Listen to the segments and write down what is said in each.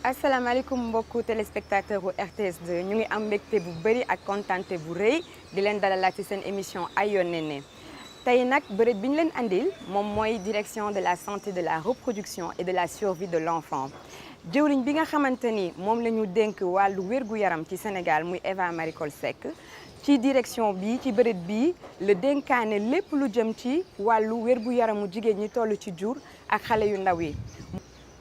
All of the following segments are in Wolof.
asalaamaaleykum mbokku téléspectateur u RTS 2 ñu ngi am mbégte bu bëri ak kontante bu rëy di leen dalalaat ci seen émission Ayo Néné tey nag bërëb bi ñu leen andil moom mooy direction de la santé de la reproduction et de la survie de l'enfant jëwriñ bi nga xamante ni moom la ñu dénk wàllu wér-gu-yaram ci Sénégal muy Eva Marie Coll Seck ci direction bi ci bërëb bi la dénkaane lépp lu jëm ci wàllu wér-gu-yaramu jigéen ñi toll ci jur ak xale yu ndaw yi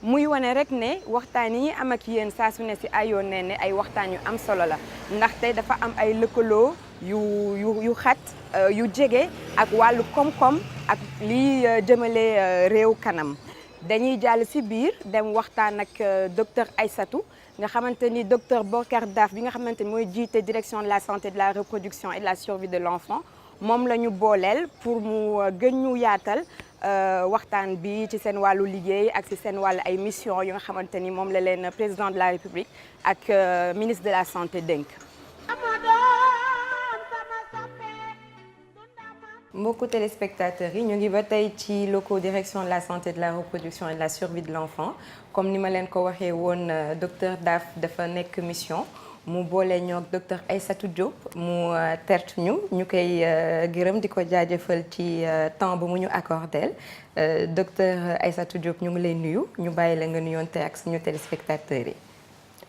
muy wane rek ne waxtaan yi am ak yéen saa su ne si Ayo Néné ay waxtaan yu am solo la ndaxte dafa am ay lëkkaloo yu xat yu jege ak wàllu koom-koom ak liy jëmale réew kanam dañuy jàll si biir dem waxtaan ak docteur Aïssatou nga xamante ni docteur Bokar Daf bi nga xamante ni mooy jiite direction de la santé de la reproduction et de la survie de l'enfant moom la ñu booleel pour mu gën ñu yaatal waxtaan bi ci seen wàllu liggéey ak ci seen wàllu ay mission yu nga xamante ni moom la leen président de la République ak ministre de la santé dénk. mbokku téléspectateurs yi ñu ngi ba tey ci locaux direction de la santé de la reproduction et de la survie de l'enfant comme ni ma leen ko waxee woon docteur Daf dafa nekk mission mu boole ñoo ak docteur Aïssatou Diop mu tertu ñu koy gërëm di ko jaajëfal ci temps bu mu ñu accordé docteur Aïssatou Diop ñu ngi lay nuyu ñu bàyyi la nga nuyoonte ak suñu téléspectateurs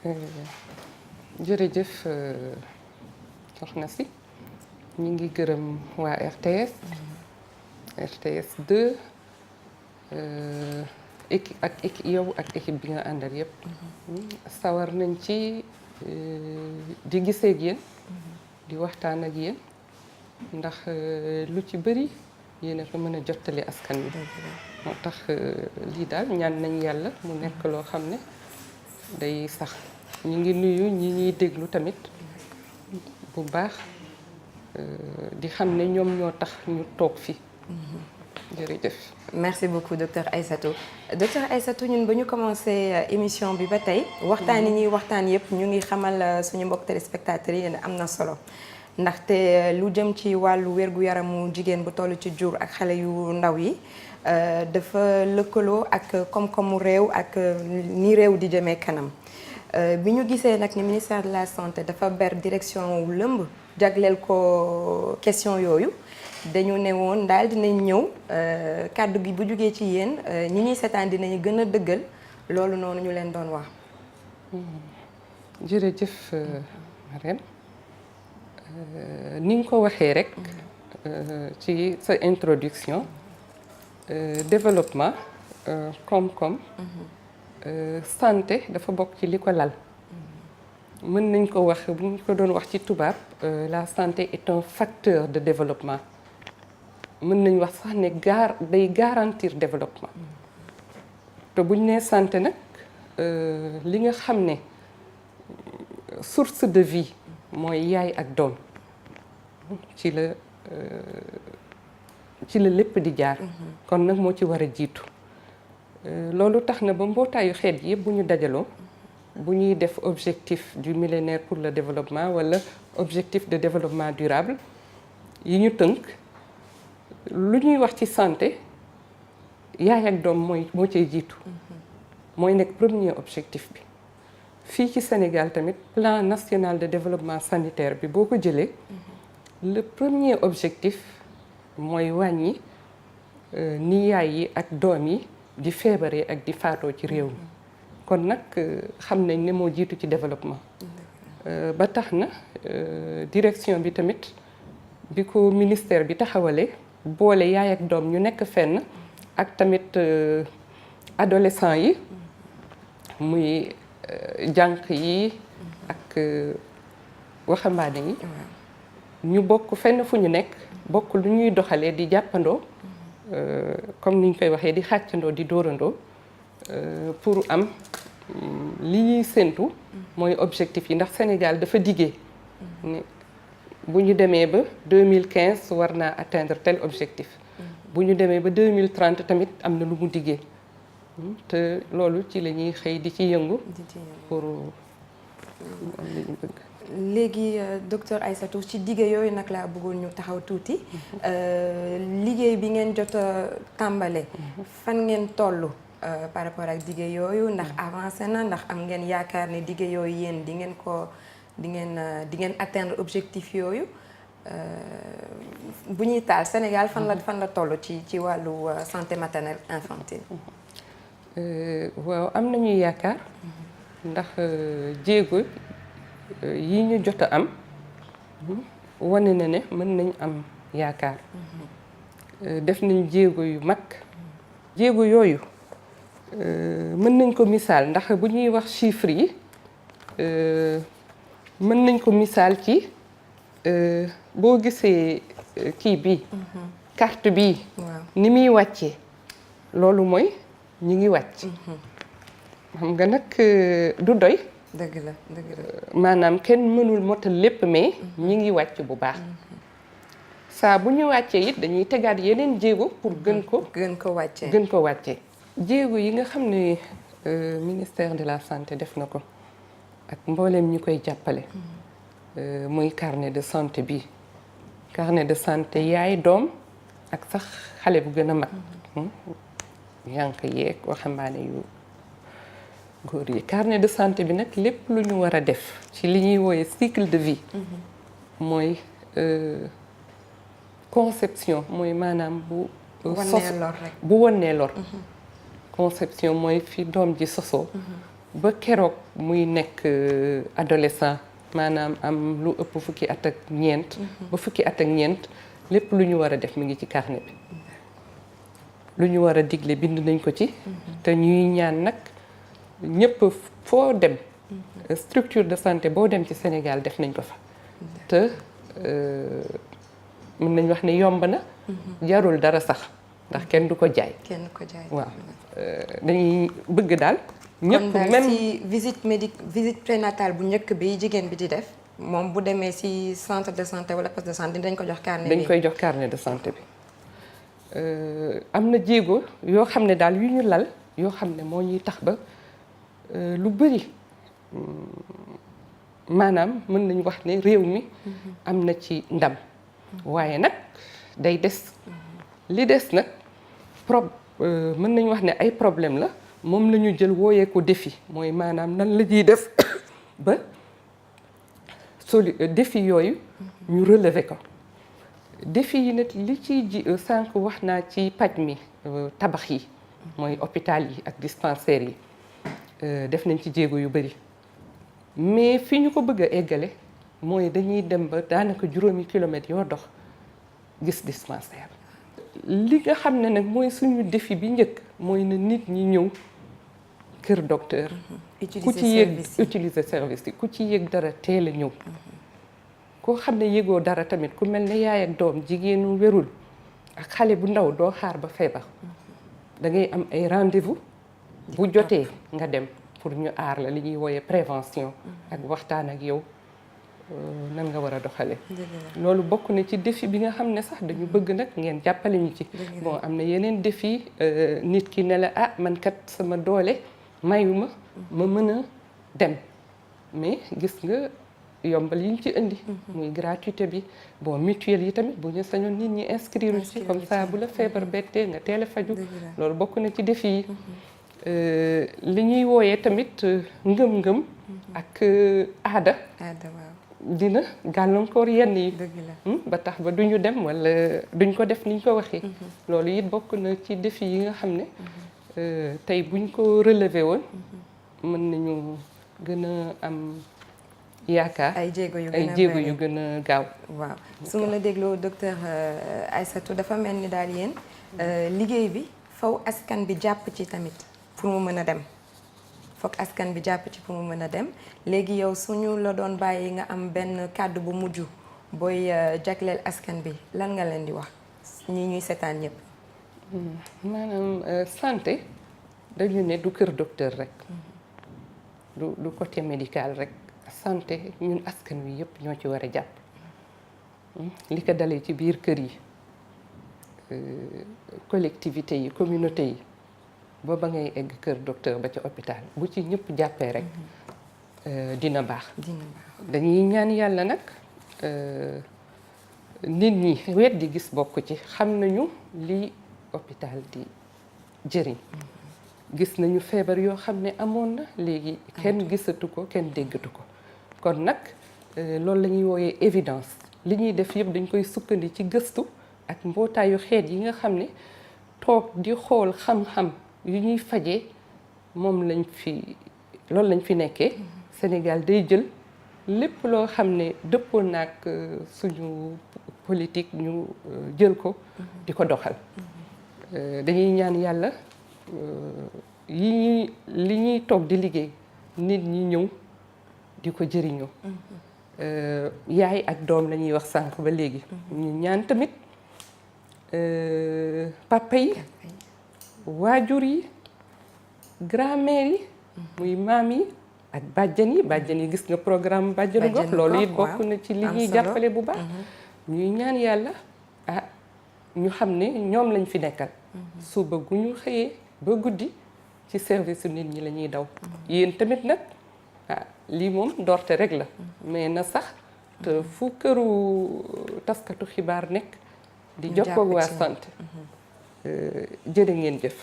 yi. jërëjëf soxna si ñu ngi gërëm waa RTS RTS 2 équipe yow ak équipe bi nga àndal yépp sawar nañ ci di gisee ak yéen di waxtaan ak yéen ndax lu ci bëri yéen a ko mën a jottali askan wi moo tax lii daal ñaan nañ yàlla mu nekk loo xam ne day sax ñu ngi nuyu ñi ñuy déglu tamit bu baax di xam ne ñoom ñoo tax ñu toog fi jërëjëf. merci beaucoup docteur Aïssatou ñun ba ñu commencé émission bi ba tey waxtaan yi ñuy waxtaan yëpp ñu ngi xamal suñu mbokk téléspectateurs yi ne am na solo ndaxte lu jëm ci wàllu wér-gu-yaramu jigéen bu toll ci jur ak xale yu ndaw yi dafa lëkkaloo ak koom-koomu réew ak ni réew di jëmee kanam bi ñu gisee nag ni ministère de la santé dafa ber direction wu lëmb jagleel ko question yooyu dañu ne woon daal dinañ ñëw kàddu gi bu jugee ci yéen ñi ñuy seetaan dinañu gën a dëggal loolu noonu ñu leen doon wax. jërëjëf Marème ni nga ko waxee rek ci sa introduction développement koom-koom santé dafa bokk ci li ko lal mën nañ ko wax bu ñu ko doon wax ci tubaab la santé est un facteur de développement mën nañ wax sax ne day garantir développement te buñ nee santé nag li nga xam ne source de vie mooy yaay ak doom ci la lépp di jaar kon nag moo ci war a jiitu loolu tax na ba mbootaayu xeet yëpp bu ñu dajaloo bu ñuy def objectif du millénaire pour le développement wala objectif de développement durable yi ñu tënk lu ñuy wax ci santé yaay ak doom moo cay jiitu mooy nekk premier objectif bi fii ci Sénégal tamit plan national de développement sanitaire bi boo ko jëlee le premier objectif mooy wàññi ni yaay yi ak doom yi di feebaree ak di faatoo ci réew mi kon nag xam nañ ne moo jiitu ci développement ba tax na direction bi tamit bi ko ministère bi taxawalee boole yaay ak doom ñu nekk fenn ak tamit adolescent yi muy jànq yi ak waxambaane yi ñu bokk fenn fu ñu nekk bokk lu ñuy doxalee di jàppandoo comme ni ñu koy waxee di xàccandoo di dóorandoo pour am li ñuy séntu mooy objectif yi ndax Sénégal dafa diggee ne bu ñu demee ba 2015 war naa atteindre tel objectif bu ñu demee ba 2030 tamit am na lu mu diggee te loolu ci la ñuy xëy di ci yëngu pour am li ñu bëgg. léegi docteur Aïssatou ci dige yooyu nag laa bëggoon ñu taxaw tuuti liggéey bi ngeen jot a tàmbale fan ngeen toll par rapport ak dige yooyu ndax avancé na ndax am ngeen yaakaar ne dige yooyu yéen di ngeen atteindre objectif yooyu bu ñuy taal Sénégal fan la toll ci wàllu santé maternelle infantile. waaw am nañu yaakaar ndax jéego yi ñu jot a am wane na ne mën nañ am yaakaar def nañ jéego yu mag jéego yooyu mën nañ ko misaal ndax bu ñuy wax chiffres yi mën nañ ko misaal ci boo gisee kii bi carte bi ni muy wàccee loolu mooy ñi ngi wàcc xam nga nag du doy. dëgg la. maanaam kenn mënul motal lépp mais ñi ngi wàcc bu baax saa bu ñu wàccee it dañuy tegaat yeneen jéego pour gën ko wàccee jéego yi nga xam ne ministère de la santé def na ko ak mbooleem ñi koy jàppale muy carnet de santé bi carnet de santé yaay doom ak sax xale bu gën a mag yànq yeeg waxambaane yu góor yi carnet de santé bi nag lépp lu ñu war a def ci li ñuy wooye cycle de vie mooy conception mooy maanaam bu wonnee lor conception mooy fi doom ji sosoo ba keroog muy nekk adolescent maanaam am lu ëpp fukki at ak ñeent ba fukki at ak ñeent lépp lu ñu war a def mi ngi ci carnet bi lu ñu war a digle bind nañ ko ci te ñuy ñaan nag ñëpp foo dem structure de santé boo dem ci Sénégal def nañ ko fa te mën nañ wax ne yomb na jarul dara sax ndax kenn du ko jaay waaw dañuy bëgg daal ñëpp même ci visite prénatale bu njëkk bi jigéen bi di def moom bu demee ci centre de santé wala poste de santé dañ ko jox carnet bi dañ koy jox carnet de santé bi am na jéego yoo xam ne daal yu ñu lal yoo xam ne moo ñuy tax ba lu bëri maanaam mën nañu wax ne réew mi am na ci ndam waaye nag day des li des nag mën nañu wax ne ay problème la moom la ñu jël wooyee ko défi mooy maanaam nan la ñuy def ba défi yooyu ñu relever ko défi yi nag li ciy ji sànq wax naa ci paj mi tabax yi mooy hôpital yi ak dispensaires yi def nañ ci jéego yu bari mais fi ñu ko bëgg a eggale mooy dañuy dem ba daanaka juróomi kilomètres yoo dox gis dispensaire li nga xam ne nag mooy suñu défi bi njëkk mooy na nit ñi ñëw kër docteur ku ci yëg utiliser service yi ku ci yëg dara teel a ñëw koo xam ne yëgoo dara tamit ku mel ne yaay ak doom jigéenu wérul ak xale bu ndaw doo xaar ba feebar da ngay am ay rendez-vous bu jotee nga dem pour ñu aar la li ñuy wooyee prévention ak waxtaan ak yow nan nga war a doxale loolu bokk na ci défi bi nga xam ne sax dañu bëgg nag ngeen jàppale ñu ci bon am na yeneen défi nit ki ne la ah man kat sama doole mayuma ma mën a dem mais gis nga yombal yi ñu ci indi muy gratuité bi bon mutuelle yi tamit bu ñu sañoon nit ñi inscrire ci comme ça bu la feebar bettee nga teel a faju loolu bokk na ci défi yi li ñuy wooyee tamit ngëm-ngëm ak aada dina gàllankoor yenn yi ba tax ba duñu dem wala duñ ko def niñ ko waxee loolu it bokk na ci défi yi nga xam ne tey buñ ko relever woon mën nañu gën a am yaakaar ay jéego yu gën a gaaw waaw su ma la dégloo docteur Aïssatou dafa mel ni daal yéen liggéey bi faw askan bi jàpp ci tamit pour mu mën a dem foog askan bi jàpp ci pour mu mën a dem léegi yow suñu la doon bàyyi nga am benn kàddu bu mujj booy jagleel askan bi lan nga leen di wax ñi ñuy seetaan ñëpp maanaam santé dañu ne du kër docteur rek du côté médical rek santé ñun askan wi yëpp ñoo ci war a jàpp li ko dalee ci biir kër yi collectivité yi communauté yi booba ngay egg kër docteur ba ca hôpital bu ci ñëpp jàppee rek dina baax dañuy ñaan yàlla nag nit ñi wet di gis bokk ci xam nañu li hôpital di jëriñ gis nañu feebar yoo xam ne amoon na léegi kenn gisatu ko kenn déggatu ko kon nag loolu la ñuy wooyee évidence li ñuy def yëpp dañ koy sukkandi ci gëstu ak mbootaayu xeet yi nga xam ne toog di xool xam-xam yu ñuy fajee moom loolu lañ fi nekkee Sénégal day jël lépp loo xam ne dëppoo naag suñu politique ñu jël ko di ko doxal dañuy ñaan yàlla li ñuy toog di liggéey nit ñi ñëw di ko jëriñoo yaay ak doom la ñuy wax sànq ba léegi ñu ñaan tamit papa yi waajur yi grand-mère yi muy maam yi ak bàjjan yi gis nga programme bàjjanu gox loolu it bokk na ci li ñuy jàppale bu baax ñuy ñaan yàlla ñu xam ne ñoom lañ fi nekkal suba gu ñu xëyee ba guddi ci service nit ñi la ñuy daw yéen tamit nag lii moom doorte rek la mais na sax te fu këru taskatu xibaar nekk di jokkoo waa santé jërë ngeen jëf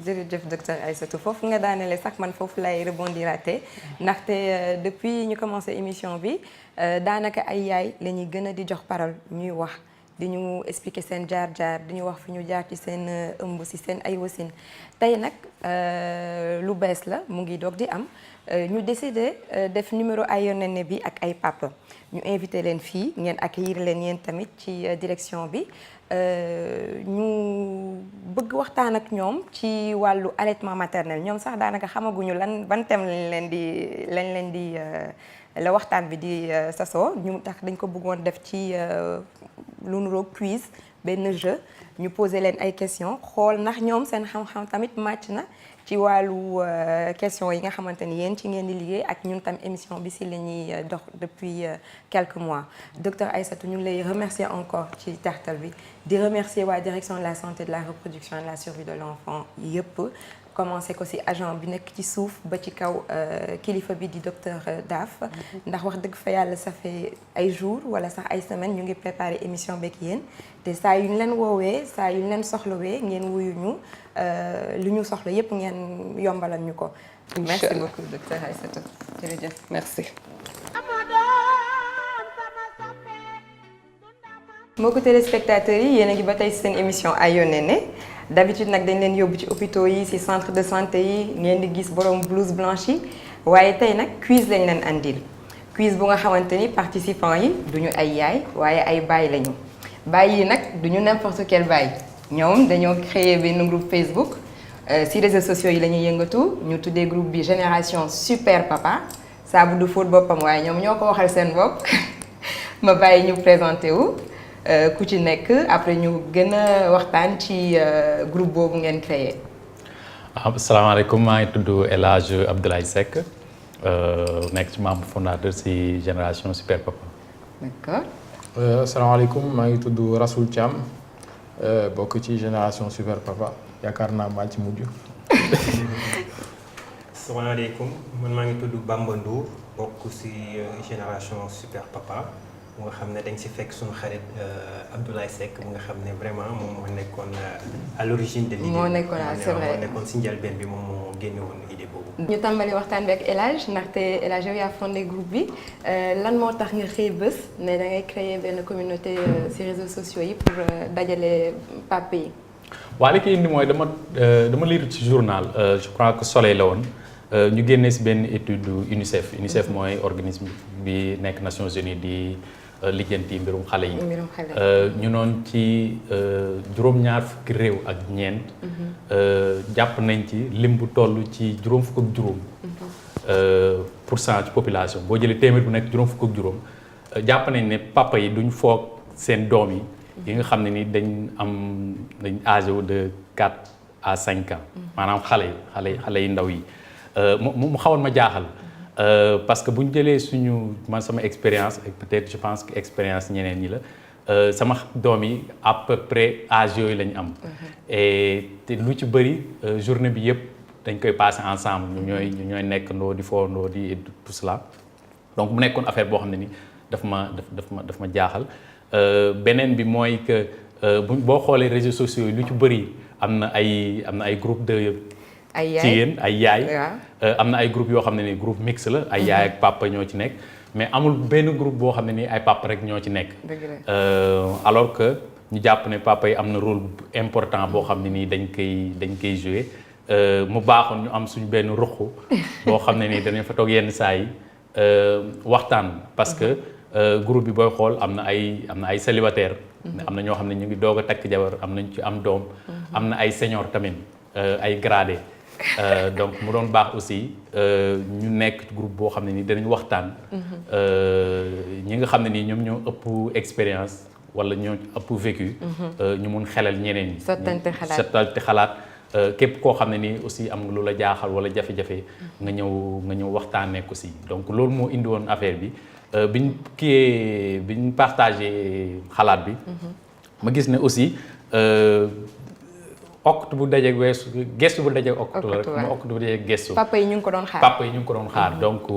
jërëjëf docteur Aïssatou foofu nga daanele sax man foofu lay rebondiraate ndaxte depuis ñu commencé émission bi daanaka ay yaay la ñuy gën a di jox parole ñuy wax di ñu expliquer seen jaar-jaar di ñu wax fi ñu jaar ci seen ëmb ci seen ay wasin tey nag lu bees la mu ngi doog di am ñu décidé def numéro Ayo Néné bi ak ay papa ñu invité leen fii ngeen accueillir leen yéen tamit ci direction bi ñu bëgg waxtaan ak ñoom ci wàllu allaitement maternel ñoom sax daanaka xamaguñu ban thème lañ leen di la waxtaan bi di sasoo ñu tax dañ ko bëggoon def ci lu nuroog quiz benn jeu ñu poser leen ay questions xool ndax ñoom seen xam-xam tamit màcc na ci wàllu question yi nga xamante ni yéen ci ngeen di liggéey ak ñun tam émission bi si la ñuy dox depuis quelques mois docteur Aïssatou ñu ngi lay remercier encore ci tartal bi di remercier waa direction de la santé de la reproduction et de la survie de l'enfant yëpp commencé ko ci agent bi nekk ci suuf ba ci kaw kilifa bi di docteur Daf ndax wax dëgg fa yàlla ça fait ay jours wala sax ay semaines ñu ngi préparé émission beeg yéen te saa yu ñu leen woowee saa yu ñu leen soxlawee ngeen wuyu ñu lu ñu soxla yépp ngeen yombalal ñu ko. merci beaucoup docteur Aïssatou jërëjëf merci. mbokku téléspectateurs yi yéen a ngi ba tey seen émission Ayo Néné d'habitude nag dañ leen yóbbu ci hôpitaux yi ci centre de santé yi ngeen di gis borom blouse blanche yi waaye tey nag quiz lañ leen andil quiz bu nga xamante ni participants yi duñu ay yaay waaye ay baay lañu baay yi nag duñu n'importe quel baay ñoom dañoo créer benn groupe Facebook ci réseaux sociaux yi la ñuy yëngatu ñu tuddee groupe bi Génération Super Papa saabu du fóot boppam waaye ñoom ñoo ko waxal seen bopp ma bàyyi ñu présenté wu ku ci nekk après ñu gën a waxtaan ci groupe boobu ngeen créé. asalaamaaleykum maa ngi tudd El Hadj Abdoulaye Seck nekk ci membre fondateur ci Génération Super Papa. d'accord. asalaamaaleykum maa ngi tudd Rasoul Thiam bokk ci Génération Super Papa yaakaar naa maa ci mujj. asalaamaaleykum man maa ngi tudd Bamba Ndour bokk ci Génération Super Papa. mu nga xam ne dañ ci fekk suñu xarit Abdoulaye Seck mu nga xam ne vraiment moom moo nekkoon à l'origine de l'idée. moo nekkoon c'est vrai moo nekkoon ci njëlbeen bi moom moo génne woon idée boobu. ñu tàmbali waxtaan bi ak El Hadj ndaxte El Hadj yow yaa fondé groupe bi lan moo tax nga xëy bés ne da ngay créer benn communauté ci réseaux sociaux yi pour dajale papa yi. waa li ko indi mooy dama lire ci journal je crois que Soleil la woon ñu génnee ci benn étude UNICEF mooy organisme bi nekk Nations Unies di. lijjanti mbirum xale yi ñu noon ci juróom-ñaar fukki réew ak ñeent jàpp nañ ci lim bu toll ci juróom fukk ak juróom % ci population boo jëlee téeméer bu nekk juróom fukk ak juróom jàpp nañ ne papa yi duñ foog seen doom yi nga xam ne ni dañ âgé de 4 à 5 ans maanaam xale yi ndaw yi mu xawoon ma jaaxal parce que bu ñu jëlee man sama expérience et peut-être je pense que expérience ñeneen ñi la sama doom yi à peu près âge yooyu la ñu am et te lu ci bëri journée bi yëpp dañ koy passer ensemble ñu ñooy nekk ndoo di foondoo di tout cela donc mu nekkoon affaire boo xam ne ni daf ma jaaxal beneen bi mooy que boo xoolee réseaux sociaux yi lu ci bëri am na ay groupe de jigéen ay yaay am na ay groupe yoo xam ne ni groupe mixte la ay yaay ak papa ñoo ci nekk mais amul benn groupe boo xam ne ni ay papa rek ñoo ci nekk alors que ñu jàpp ne papa yi am na rôle important boo xam ne nii dañ koy jouer mu baaxoon ñu am suñu benn ruq boo xam ne nii dañu fa toog yenn saa yi waxtaan parce que groupe bi booy xool am na ay célibataire am na ñoo xam ne ñu ngi doog a takk jabar am nañ ci am doom am na ay senior tamit ay gradé donc mu doon baax aussi ñu nekk groupe boo xam ne nii danañ waxtaan ñi nga xam ne nii ñoom ñoo ëpp expérience wala ñoo ëpp vécu ñu mun xelal ñeneen ñi sottante xalaat képp koo xam ne nii aussi am nga lu la jaaxal wala jafe-jafe nga ñëw waxtaanee ko si donc loolu moo indi woon affaire bi biñ partagé xalaat bi ma gis ne aussi octu bu dajeeg weesu gestu bu dajeeg octu la rek ma octu bu dajeeg gestu papa yi ñu ngi ko doon xaar donc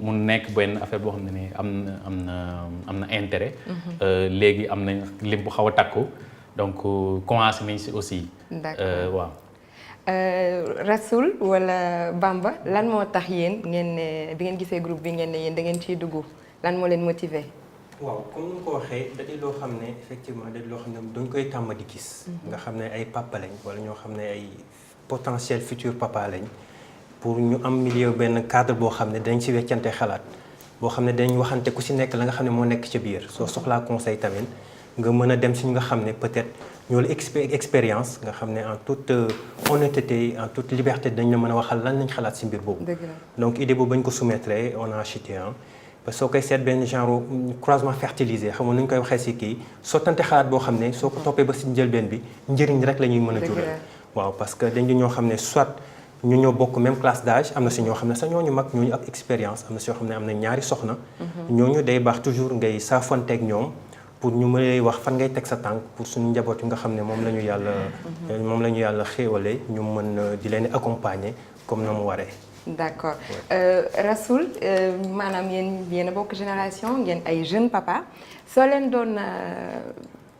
mu nekk benn affaire boo xam ne nii am na intérêt léegi am nañ lim bu xaw a takku donc commencé nañ si aussi waaw Rasoul wala Bamba lan moo tax yéen ngeen ne bi ngeen gisee groupe bi ngeen ne yéen da ngeen ciy dugg lan moo leen motiver waaw comme ni nga ko waxee da di loo xam ne effectivement da di loo xam ne dañ koy tàmm di gis nga xam ne ay papa lañ wala ñoo xam ne ay potentiel futur papa lañ pour ñu am milieu benn cadre boo xam ne dañ si weccante xalaat boo xam ne dañ waxante ku si nekk la nga xam ne moo nekk ca biir soo soxlaa conseil tamit nga mën a dem si ñu nga xam ne peut-être ñoo la expérience nga xam ne en toute honnêteté en toute liberté dañ la mën a waxal lan lañ xalaat si mbir boobu donc idée boobu bañ ko soumettre on a acheté parce que soo koy seet benn genre croisement fertilisé xam nga nu ñu koy waxee si kii sottante xalaat boo xam ne soo ko toppee ba si njëlbeen bi njëriñ rek la ñuy mën a jural waaw parce que dañ di ñoo xam ne soit ñu ñoo bokk même classe d'âge am na si ñoo xam ne sax ñooñu mag ñooñu ak expérience am na si yoo xam ne am na ñaari soxna ñooñu day baax toujours ngay saafonteeg ñoom pour ñu mën wax fan ngay teg sa tànk pour suñu njaboot yi nga xam ne moom la ñu yàlla xéewale ñu mën di leen accompagner comme na mu waree. D'accord Rasoul maanaam yéen a bokk génération ngeen ay jeunes papa soo leen doon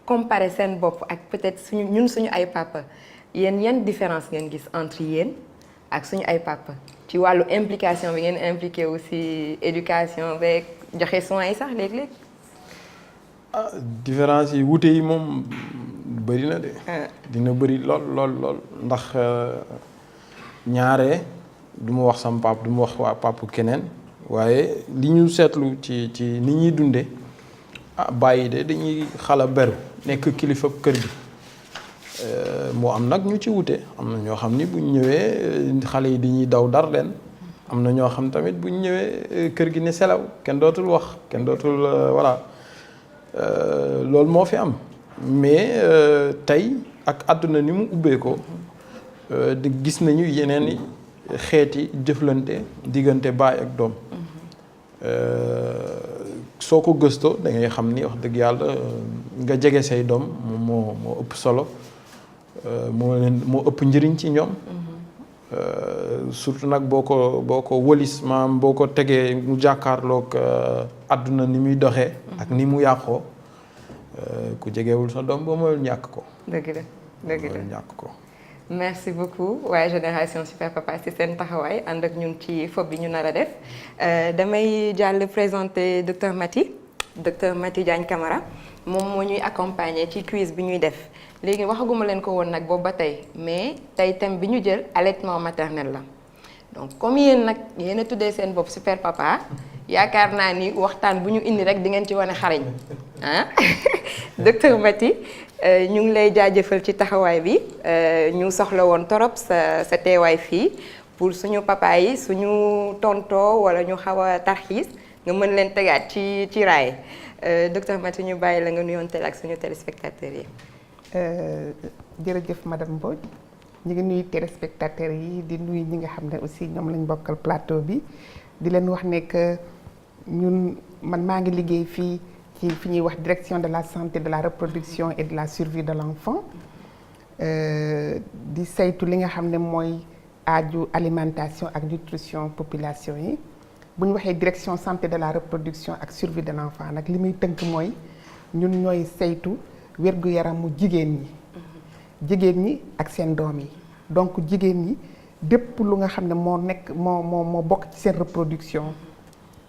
comparer seen bopp ak peut-être suñu ay papa yéen yan différence ngeen gis entre yéen ak suñu ay papa ci wàllu implication bi ngeen impliqué aussi éducation beeg joxe soins yi sax léeg-léeg. différence yi wuute yi moom bëri na de. dina bëri lool ndax ñaare du ma wax sama pap du ma wax waa pap keneen waaye li ñu seetlu ci ni ñuy dunde bàyyi de dañuy xala beru nekk kilifa kër gi moo am nag ñu ci wute am na ñoo xam ni buñ ñëwee xale yi dañuy daw dar leen am na ñoo xam tamit buñ ñëwee kër gi ne selaw kenn dootul wax kenn dootul voilà loolu moo fi am mais tey ak àdduna ni mu ubbee ko di gis nañu yeneen xeeti jëflante diggante baay ak doom soo ko gëstoo da ngay xam ni wax dëgg yàlla nga jege say doom moo ëpp solo moo ëpp njëriñ ci ñoom surtout nag boo ko wëlis maam boo ko tegee mu jàkkaarloog àdduna ni muy doxee ak ni mu yàqoo ku jegewul sa doom ba mooy ñàkk ko. dëgg la ñàkk ko. merci beaucoup waaye génération Super Papa ci seen taxawaay ànd ak ñun ci fob bi ñu nar a def damay jàll présenter docteur Maty Diagne Camara moom moo ñuy accompagner ci quiz bi ñuy def léegi waxaguma leen ko woon nag boobu ba tey mais tey thème bi ñu jël allaitement maternel la donc comme yéen nag yéen a tuddee seen bopp Super Papa yaakaar naa ni waxtaan bu ñu indi rek di ngeen ci wane xarañ ah docteur Maty ñu ngi lay jaajëfal ci taxawaay bi ñu soxla woon torop sa teewaay fii pour suñu papa yi suñu tontoo wala ñu xaw a tarxiis nga mën leen tegaat ci raay docteur Maty ñu bàyyi la nga nuyoon teel ak suñu téléspectateurs yi. jërëjëf madame Mbodj ñu ngi nuyu téléspectateurs yi di nuyu ñi nga xam ne aussi ñoom lañ bokkal plateau bi di leen wax ne que man maa ngi liggéey fii ci fi ñuy wax direction de la santé de la reproduction et de la survie de l'enfant di saytu li nga xam ne mooy aaju alimentation ak nutrition population yi bu ñu waxee direction santé de la reproduction ak survie de l'enfant nag li muy tënk mooy ñun ñooy saytu wér-gu-yaramu jigéen ñi ak seen doom yi donc jigéen ñi dépp lu nga xam ne moo bokk ci seen reproduction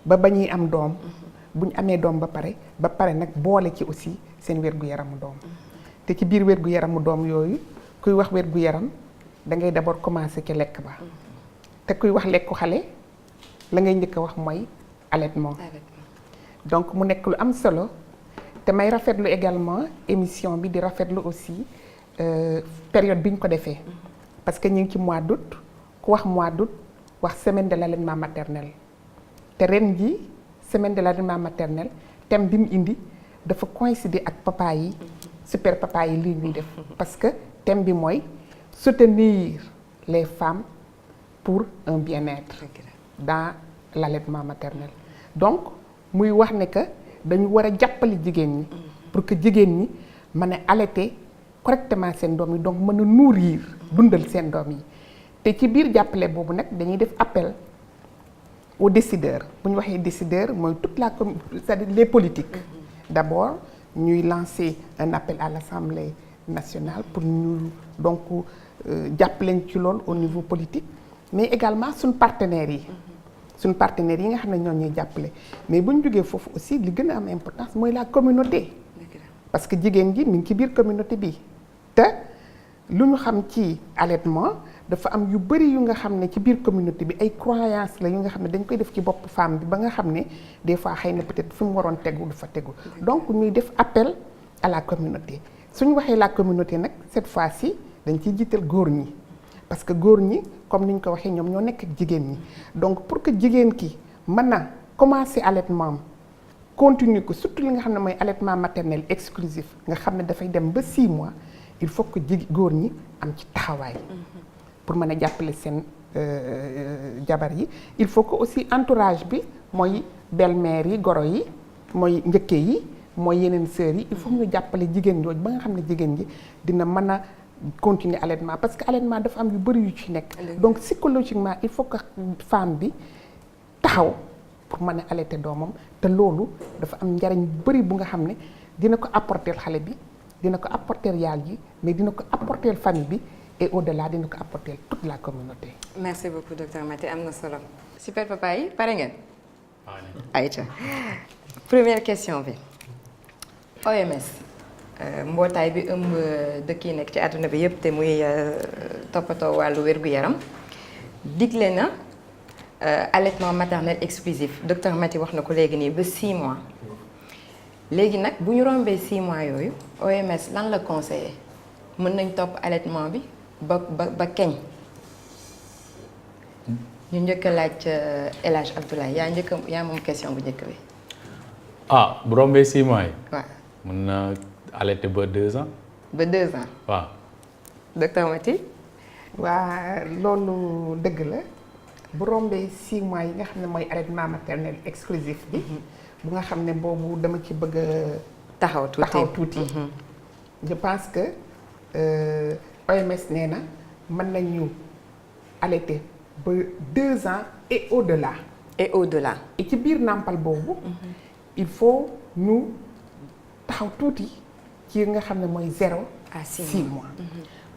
ba ñuy am doom bu ñu amee doom ba pare nag boole ci aussi seen wér-gu-yaramu doom te ci biir wér-gu-yaramu doom yooyu kuy wax wér-gu-yaram da ngay d'abord commencer ci lekk ba te kuy wax lekku xale la ngay njëkk a wax mooy allaitement donc mu nekk lu am solo te may rafetlu également émission bi di rafetlu aussi période bi ñu ko defee parce que ñu ngi ci mois d'août ku wax mois d'août wax semaine de l'allaitement maternel te ren ji semaine de l'allaitement maternel thème bi mu indi dafa coïncider ak papa yi super papa yi lii ñuy def parce que thème bi mooy soutenir les femmes pour un bien-être dans l'allaitement maternel donc muy wax ne que dañu war a jàppale jigéen ñi pour que jigéen ñi mën a allaiter correctement seen doom yi donc mën a nourrir dundal seen doom yi te ci biir jàppale boobu nag dañuy def appel aux décideurs bu ñu waxee décideurs mooy toute la c'est-à-dire les politiques d'abord ñuy lancer un appel à l'Assemblée nationale pour ñu donc jàppaleñ ci loolu au niveau politique mais également suñ partenaires yi nga xam ne ñoo ñuy jàppale mais bu ñu jógee foofu aussi li gën a am importance mooy la communauté parce que jigéen ji mi ngi ci biir communauté bi te lu ñu xam ci allaitement dafa am yu bari yu nga xam ne ci biir communauté bi ay croyances la yu nga xam ne dañ koy def ci bopp femme bi ba nga xam ne des fois xëy na peut-être fi mu waroon tegu du fa tegu donc ñuy def appel à la communauté suñu waxee la communauté nag cette fois-ci dañ ciy jiital góor ñi parce que góor ñi comme ni ñu ko waxee ñoom ñoo nekk ak jigéen ñi donc pour que jigéen ki mën na commencer allaitement continue ko surtout li nga xam ne mooy allaitement maternel exclusif nga xam ne dafay dem ba 6 mois il faut que góor ñi am ci taxawaay pour mën a jàppale seen jabar yi il faut que aussi entourage bi mooy belle-mère yi goro yi mooy njëkke yi mooy yeneen sœurs yi il faut ñu jàppale jigéen jooju ba nga xam ne jigéen ji dina mën a continuer allaitement parce que allaitement dafa am yu bari yu ci nekk donc psychologiquement il faut que femme bi taxaw pour mën a allaiter doomam te loolu dafa am njariñ bu bari bu nga xam ne dina ko apporter xale bi dina ko apporter yaay ji mais dina ko apporter famille bi et au-delà dina ko apporter toute la communauté. Merci beaucoup docteur Maty am na solo. super papa yi pare ngeen. ayca première question bi OMS mbootaay bi ëmb dëkk yi nekk ci àdduna bi yëpp te muy toppatoo wàllu wér-gu-yaram digle na allaitement maternel exclusif docteur Maty wax na ko léegi nii ba 6 mois léegi nag bu ñu rombee 6 mois yooyu OMS lan la conseillé mën nañ topp allaitement bi ba keñ ñu njëkk a laaj El Hadj Abdoulaye yaa moom question bu njëkk bi. bu rombee 6 mois yi. waaw mën na allaiter ba 2 ans. ba 2 ans. waaw. docteur Maty. waa loolu dëgg la bu rombee 6 mois yi nga xam ne mooy allaitement maternel exclusif bi. bu nga xam ne boobu dama ci bëgg a. taxaw tuuti je pense que OMS nee na mën nañu allaiter ba 2 ans et au-delà. et au-delà. et ci biir nàmpal boobu. il faut ñu taxaw tuuti ci nga xam ne mooy 0 à 6 mois.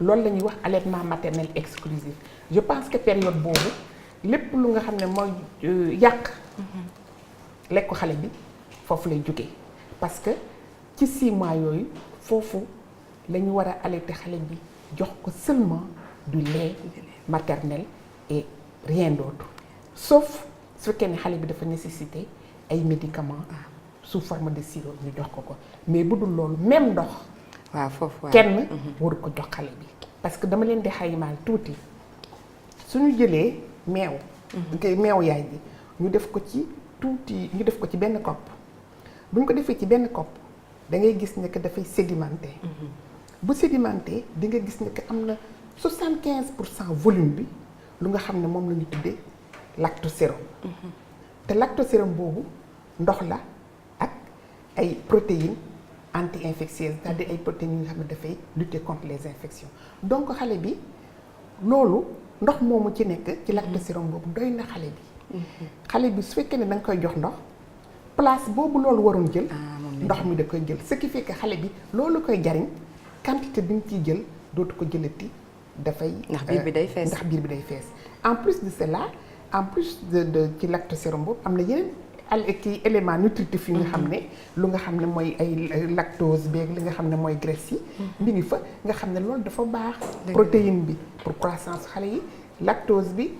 loolu la ñuy wax allaitement maternel exclusif je pense que période boobu lépp lu nga xam ne mooy yàq. lekku xale bi foofu lay jógee parce que ci 6 mois yooyu foofu la ñu war a allaiter xale bi jox ko seulement du lait maternel et rien d'autre sauf su fekkee ne xale bi dafa nécessiter ay médicaments sous forme de sirop ñu jox ko mais bu dul loolu même ndox. waaw foofu kenn waru ko jox xale bi parce que dama leen di xaymaal tuuti suñu jëlee meew. meew yaay ji ñu def ko ci. tuuti ñu def ko ci benn kopp bu ñu ko defee ci benn kopp da ngay gis ne que dafay sédimenté bu sédimenté di nga gis ne que am na 75% volume bi lu nga xam ne moom la ñu tuddee lactosérum. te lactosérum boobu ndox la ak ay protéines anti-infectieuses c'est-à-dire ay protéines yi nga xam ne dafay lutter contre les infections donc xale bi loolu ndox moomu ci nekk ci lactosérum boobu doy na xale bi. xale bi su fekkee ne da nga koy jox ndox place boobu loolu waroon jël. ndox mi da koy jël ce qui fait que xale bi loolu koy jariñ quantité bi nga ciy jël dootu ko jëlati dafay. ndax biir bi day fees ndax biir bi day fees. en plus de cela en plus de ci lactosérum boobu am na yeneen ci éléments nutritifs yi nga xam ne lu nga xam ne mooy ay lactose beeg li nga xam ne mooy graisse yi. mi ngi fa nga xam ne loolu dafa baax. protéine bi pour croissance xale yi lactose bi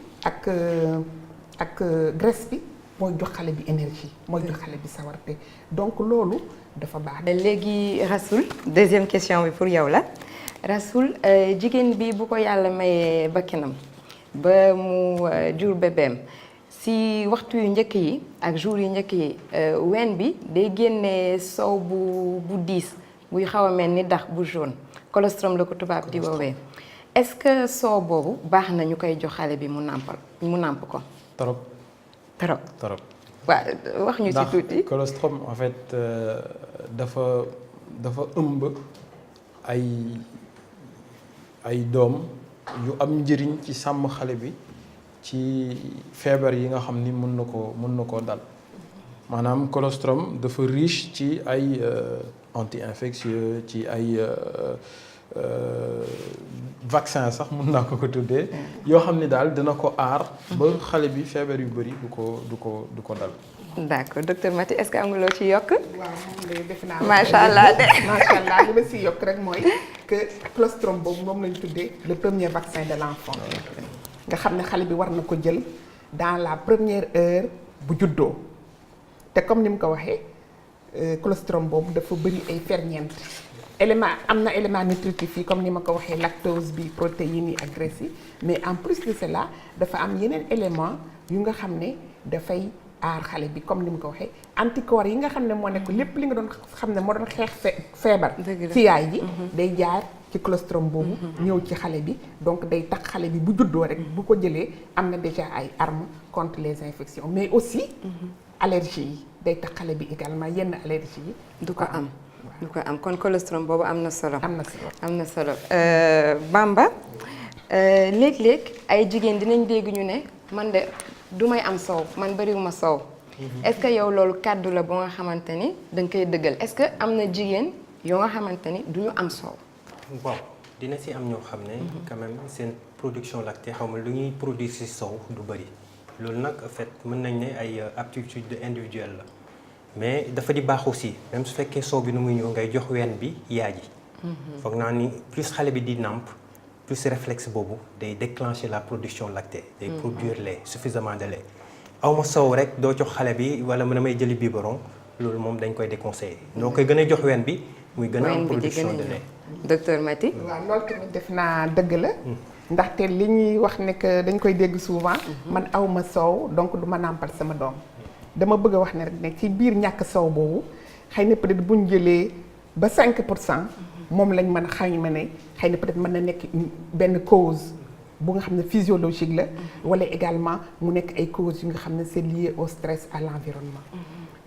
ak graisse bi mooy jox xale bi énergie mooy jox xale bi sawarte donc loolu dafa baax. léegi Rasoul deuxième question bi pour yow la Rasoul jigéen bi bu ko yàlla mayee bakkanam ba mu jur bébéem si waxtu yu njëkk yi ak jour yu njëkk yi ween bi day génne soow bu diis buy xaw a mel ni dax bu jaune colostrum la ko tubaab di woowee est-ce que soow boobu baax na ñu koy jox xale bi mu nàmp ko. trop. waaw wax ñu ci tuuti. ndax colostrum en fait dafa ëmb ay doom yu am njëriñ ci sàmm xale bi ci feebar yi nga xam ni mën na koo dal maanaam colostrum dafa riche ci ay anti-infectieux ci ay vaccin sax mën naa ko tuddee yoo xam ni daal dina ko aar ba xale bi feebar yu bëri du ko dal. d'accord docteur Maty est-ce que am nga loo ci yokk. waaw moom de def naa. macha allah de macha allah li ma si yokk rek mooy que colostrum boobu moom lañu tuddee le premier vaccin de l'enfant. nga xam ne xale bi war na ko jël dans la première heure bu juddoo te comme ni mu ko waxee colostrum boobu dafa bëri ay ferñeent. am na élément nutritif yi comme ni ma ko waxee lactose bi protéines yi ak graisse yi mais en plus de cela dafa am yeneen élément yu nga xam ne dafay aar xale bi comme ni ma ko waxee anticorps yi nga xam ne moo nekk lépp li nga doon xam ne moo doon xeex feebar ci yaay ji day jaar ci colostrum boobu ñëw ci xale bi donc day tax xale bi bu juddoo rek bu ko jëlee am na déjà ay armes contre les infections mais aussi allergie yi day tax xale bi également yenn allergie yi du ko am kon colostrum boobu am na solo. am na solo Bamba léeg-léeg ay jigéen dinañ dégg ñu ne man de du may am soow man bariwuma soow. est-ce que yow loolu kàddu la ba nga xamante ni da nga koy dëggal est-ce que am na jigéen yoo nga xamante ni du ñu am soow. bon dina si am ñoo xam ne. quand même seen production lactée xaw ma lu ñuy produire si soow du bëri loolu nag en fait mën nañ ne ay aptitude individuelle la. mais dafa di baax aussi même su fekkee soow bi nu muy ñëw ngay jox ween bi yaay ji. foog naa ni plus xale bi di nàmp plus réflexe boobu day déclencher la production lactée. day produire lait suffisamment de lait. aw ma soow rek doo jox xale bi wala mu damay jëli biberon loolu moom dañ koy déconseiller. noo koy gën a jox ween bi muy gën a am production de lait. docteur Maty. waaw loolu tamit def naa dëgg la. ndaxte li ñuy wax ne que dañ koy dégg souvent. man aw ma soow donc du ma nàmpal sama doom. dama bëgg a wax ne rek ne ci biir ñàkk soow boobu xëy na peut-être bu ñu jëlee ba 5% moom lañ mën a xayma ne xëy na peut-être mën na nekk benn cause bu nga xam ne physiologique la wala également mu nekk ay causes yu nga xam ne c'est lié au stress à l'environnement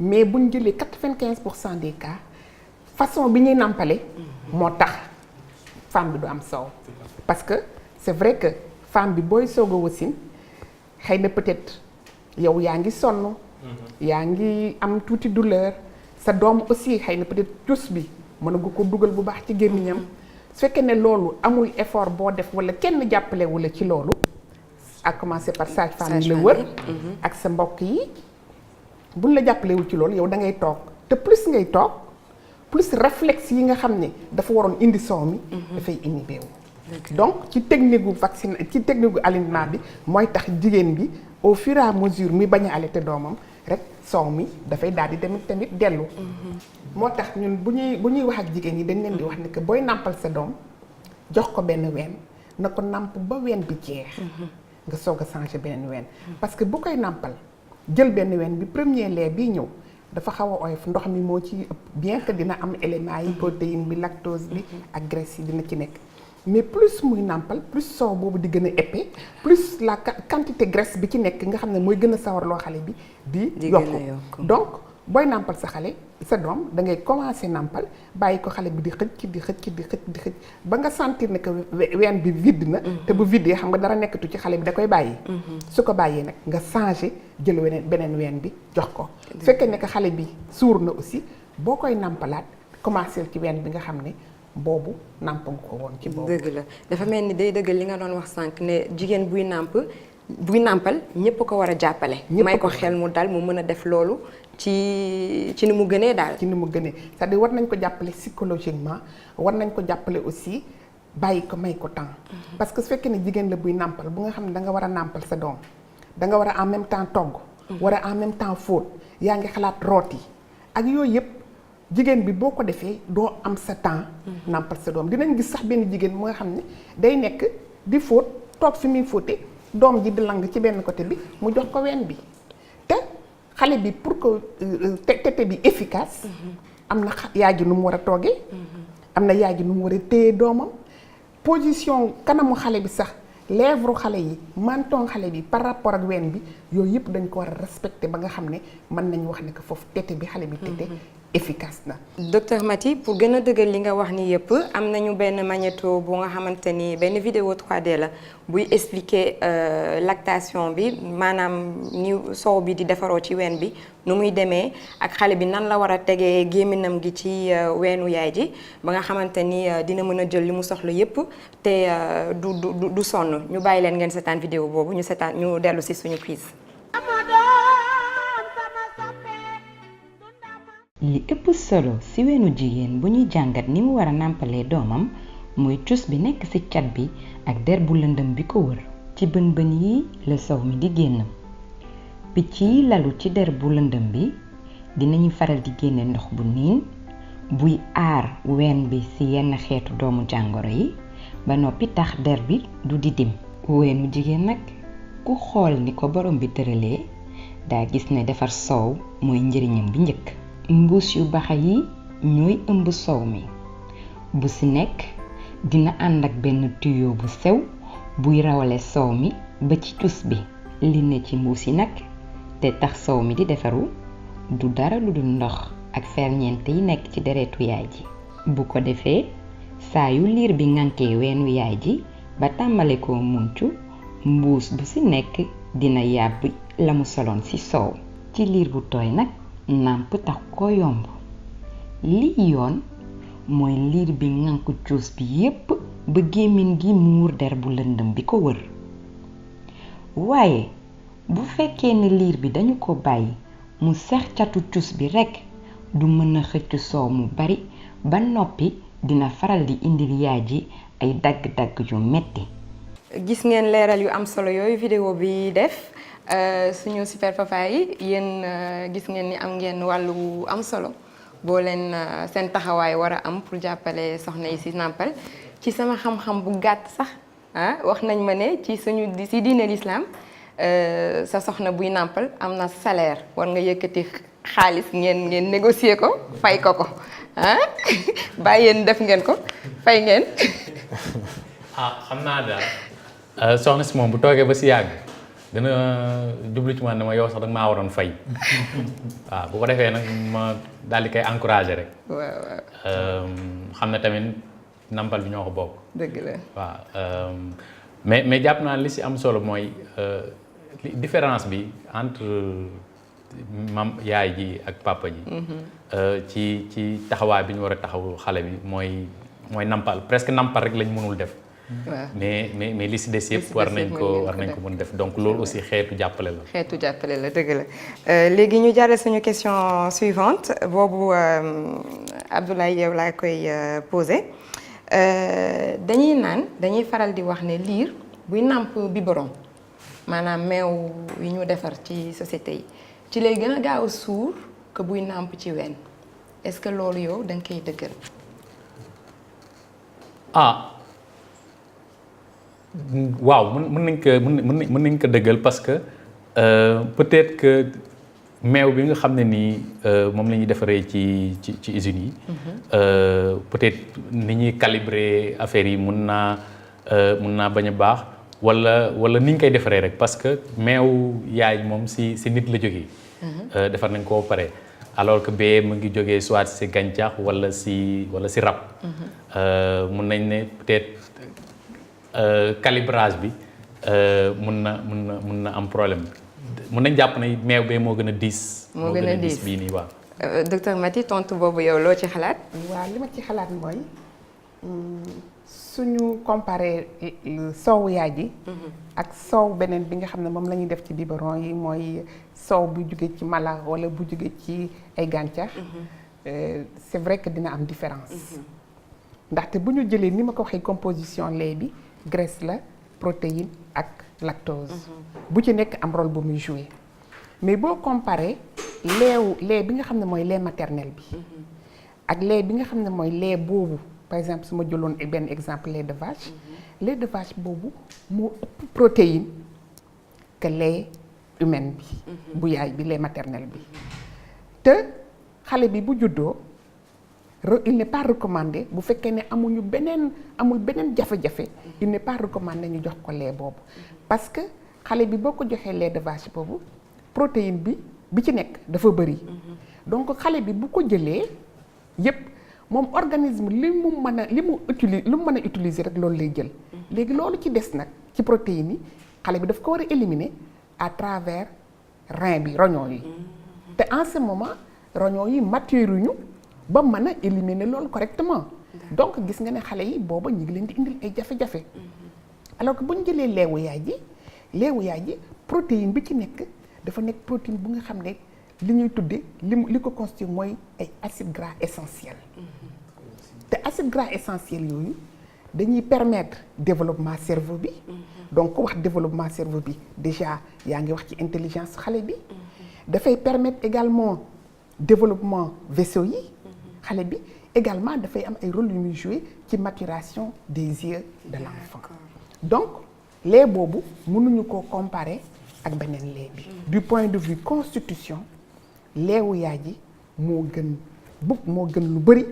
mais bu ñu jëlee 95% des cas façon bi ñuy nàmpale moo tax femme bi du am soow parce que c'est vrai que femme bi booy soog a wasin xëy na peut-être yow yaa ngi sonn yaa ngi am tuuti douleur sa doom aussi xëy na peut-être cus bi mën nga ko dugal bu baax ci gémmiñam su fekkee ne loolu amul effort boo def wala kenn jàppale wala ci loolu à commencer par sage-femme yi la wër ak sa mbokk yi buñ la jàppalewul ci loolu yow da ngay toog te plus ngay toog plus réflexe yi nga xam ne dafa waroon indi soow mi dafay inhibé wu donc ci technique gu vaccin ci technique gu aliment bi mooy tax jigéen bi au fur et à mesure mi bañ a allaiter doomam rek soow mi dafay daal di tamit dellu moo tax ñun bu ñuy wax ak jigéen ñi dañ leen di wax ne que booy nàmpal sa doom jox ko benn ween na ko nàmp ba ween bi jeex nga soog a changer beneen ween parce que bu koy nàmpal jël benn ween bi premier lait bii ñëw dafa xaw a oyof ndox mi moo ci ëpp bien que dina am éléments yi protéine bi lactose bi ak graisse yi dina ci nekk mais plus muy nàmpal plus soow boobu di gën a épais plus la quantité graisse bi ci nekk nga xam ne mooy gën a sawarloo xale bi di yokku donc booy nàmpal sa xale sa doom da ngay commencer nàmpal bàyyi ko xale bi di xëcc ba nga sentir ne que ween bi vide na te bu vide xam nga dara nekkatu ci xale bi da koy bàyyi su ko bàyyee nag nga changer jël beneen ween bi jox ko su fekkee ne que xale bi suur na aussi boo koy nàmpalaat commencer ci ween bi nga xam ne boobu nàmp nga ko woon ci boobu. dëgg la dafa mel ni day dëggal li nga doon wax sànq ne jigéen buy nàmpal ñëpp ko war a jàppale. may ko xel mu dal mu mën a def loolu ci ni mu gënee daal. ci ni mu gënee c'est-à-dire war nañ ko jàppale psychologiquement war nañ ko jàppale aussi bàyyi ko may ko temps. parce que su fekkee ne jigéen la buy nàmpal bu nga xam ne da nga war a nàmpal sa doom da nga war a en même temps togg. war a en même temps fóot yaa ngi xalaat root yi ak yooyu yëpp. jigéen bi boo ko defee doo am sa temps nàmpal sa doom dinañ gis sax benn jigéen mu nga xam ne day nekk di fóot toog fi muy fóote doom ji di lang ci benn côté bi mu jox ko ween bi te xale bi pour que tété bi efficace am na yaay ji nu mu war a toogee am na yaay ji nu mu war a téye doomam position kanamu xale bi sax lèvre xale yi menton xale bi par rapport ak ween bi yooyu yëpp dañ ko war a respecter ba nga xam ne mën nañu wax ne que foofu tété bi xale bi tété efficace na. docteur Maty pour gën a dëggal li nga wax ni yëpp am nañu benn magnéto bu nga xamante ni benn vidéo 3D la buy expliquer lactation bi maanaam ni soow bi di defaroo ci ween bi nu muy demee ak xale bi nan la war a tegee gémminam gi ci weenu yaay ji ba nga xamante ni dina mën a jël li mu soxla yëpp te du sonn ñu bàyyi leen ngeen seetaan vidéo boobu ñu dellu si suñu quiz. li ëpp solo ci weenu jigéen bu ñuy jàngat ni mu war a nàmpalee doomam mooy cus bi nekk ci cat bi ak der bu lëndëm bi ko wër ci bën bën yi la sow mi di génn picc yi lalu ci der bu lëndëm bi dinañu faral di génne ndox bu niin buy aar ween bi ci yenn xeetu doomu jàngoro yi ba noppi tax der bi du didim weenu jigéen nag ku xool ni ko borom bi tëralee daa gis ne defar soow mooy njëriñam bi njëkk mbuus yu baxa yi ñooy ëmb soow mi bu ci nekk dina ànd ak benn tuyau bu sew buy rawale soow mi ba ci cus bi li ne ci mbuus yi nag te tax soow mi di defaru du dara lu dul ndox ak ferñeent yi nekk ci deretu yaay ji bu ko defee saa yu liir bi ŋànkee weenu yaay ji ba tàmbale ko muncu mbuus bu ci nekk dina yàbb la mu soloon ci soow ci liir bu tooy nag nàmp tax ko yomb lii yoon mooy liir bi ŋànk cuus bi yépp ba gémmiñ gi muur der bu lëndëm bi ko wër waaye bu fekkee ne liir bi dañu ko bàyyi mu sex catu cuus bi rekk du mën a xëcc soow mu bari ba noppi dina faral di indil yaay ji ay dagg-dagg yu metti gis ngeen leeral yu am solo yooyu vidéo bi def suñu super papa yi yéen gis ngeen ni am ngeen wàllu am solo boo leen seen taxawaay war a am pour jàppale soxna yi ci nàmpal ci sama xam-xam bu gàtt sax wax nañ ma ne ci ci diine l'islam sa soxna buy nàmpal am na salaire war nga yëkkati xaalis ngeen négocier ko fay ko bàyyi yéen def ngeen ko fay ngeen. xam naa daal soxna si moom bu toogee ba ci yàgg dana jublu ci man ne ma yow sax danga maa waroon fay waaw bu ko defee nag ma daal di koy encourager rek. waaw xam ne tamit nampal bi ñoo ko bokk. dëgg la waaw mais jàpp naa li ci am solo mooy différence bi entre mam yaay ji ak papa ji. ci taxawaay bi ñu war a taxawu xale bi mooy nampal presque nampal rek lañ mënul def. mais li ci des yëpp war nañ ko mën def donc loolu aussi xeetu jàppale la. xeetu jàppale la dëgg la léegi ñu jàll suñu question suivante boobu Abdoulaye yow laa koy posé dañuy faral di wax ne liir buy nàmp biberon maanaam meew yi ñu defar ci société yi ci lay gën a gaaw a suur que buy nàmp ci ween est-ce que loolu yow da nga koy dëggal. waaw mën nañ ko dëggal parce que peut-être que meew bi nga xam ne nii moom la ñuy defaree ci usines yi. peut-être ni ñuy calibrer affaires yi mun naa bañ a baax wala ni ñu koy defaree rek parce que meew yaay moom si nit la jógee. defar nañ koo pare alors que bee mu ngi jógee soit si gàncax wala si rab. mun nañ ne peut-être calibrage bi mun na am problème. mun nañ jàpp ne meew bee moo gën a diis. moo gën a diis bii nii waaw. docteur Maty tontu boobu yow loo ci xalaat. waaw li ma ci xalaat mooy suñu comparé soowu yaay ji. ak soow beneen bi nga xam ne moom la ñuy def ci biberon yi mooy soow bu jóge ci mala wala bu jóge ci ay gàncax. c'est vrai que dina am différence. ndaxte bu ñu jëlee ni ma ko waxee composition lait bi graisse la protéine ak lactose. bu ci nekk am rôle bu muy jouer mais boo comparé lait bi nga xam ne mooy lait maternel bi ak lait bi nga xam ne mooy lait boobu par exemple su ma jëloon benn exemple lait de vache boobu moo ëpp protéine que lait humaine bi bu yaay bi lait maternel bi te xale bi bu juddoo il n'est pas recommandé bu fekkee ne amul beneen jafe-jafe il n'est pas recommandé ñu jox ko lait boobu parce que xale bi boo ko joxee lait de vache boobu protéine bi ci nekk dafa bëri donc xale bi bu ko jëlee yépp moom organisme li mu mën a utiliser rek loolu lay jël léegi loolu ci des nag ci protéines yi xale bi daf ko war a éliminer à travers rein bi rognon yi te en ce moment rognon yi mature ñu ba mën a éliminer loolu correctement donc gis nga ne xale yi booba ñu ngi leen di indil ay jafe-jafe alors que bu ñu jëlee leewu yaay ji protéine bi ci nekk dafa nekk protéine bu nga xam ne li ñuy tuddee li ko constitué mooy ay acides gras essentiels te acides gras essentiels yooyu dañuy permettre développement cerveau bi donc ku wax développement cerveau bi déjà yaa ngi wax ci intelligence xale bi dafay permettre également développement vaisseau yi xale bi également dafay am ay rôle yu muy jouer ci maturation des yeux de l'enfant donc lait boobu mënuñu ko comparer ak beneen lait bi du point de vue constitution leewu yaay ji moo gën lu bari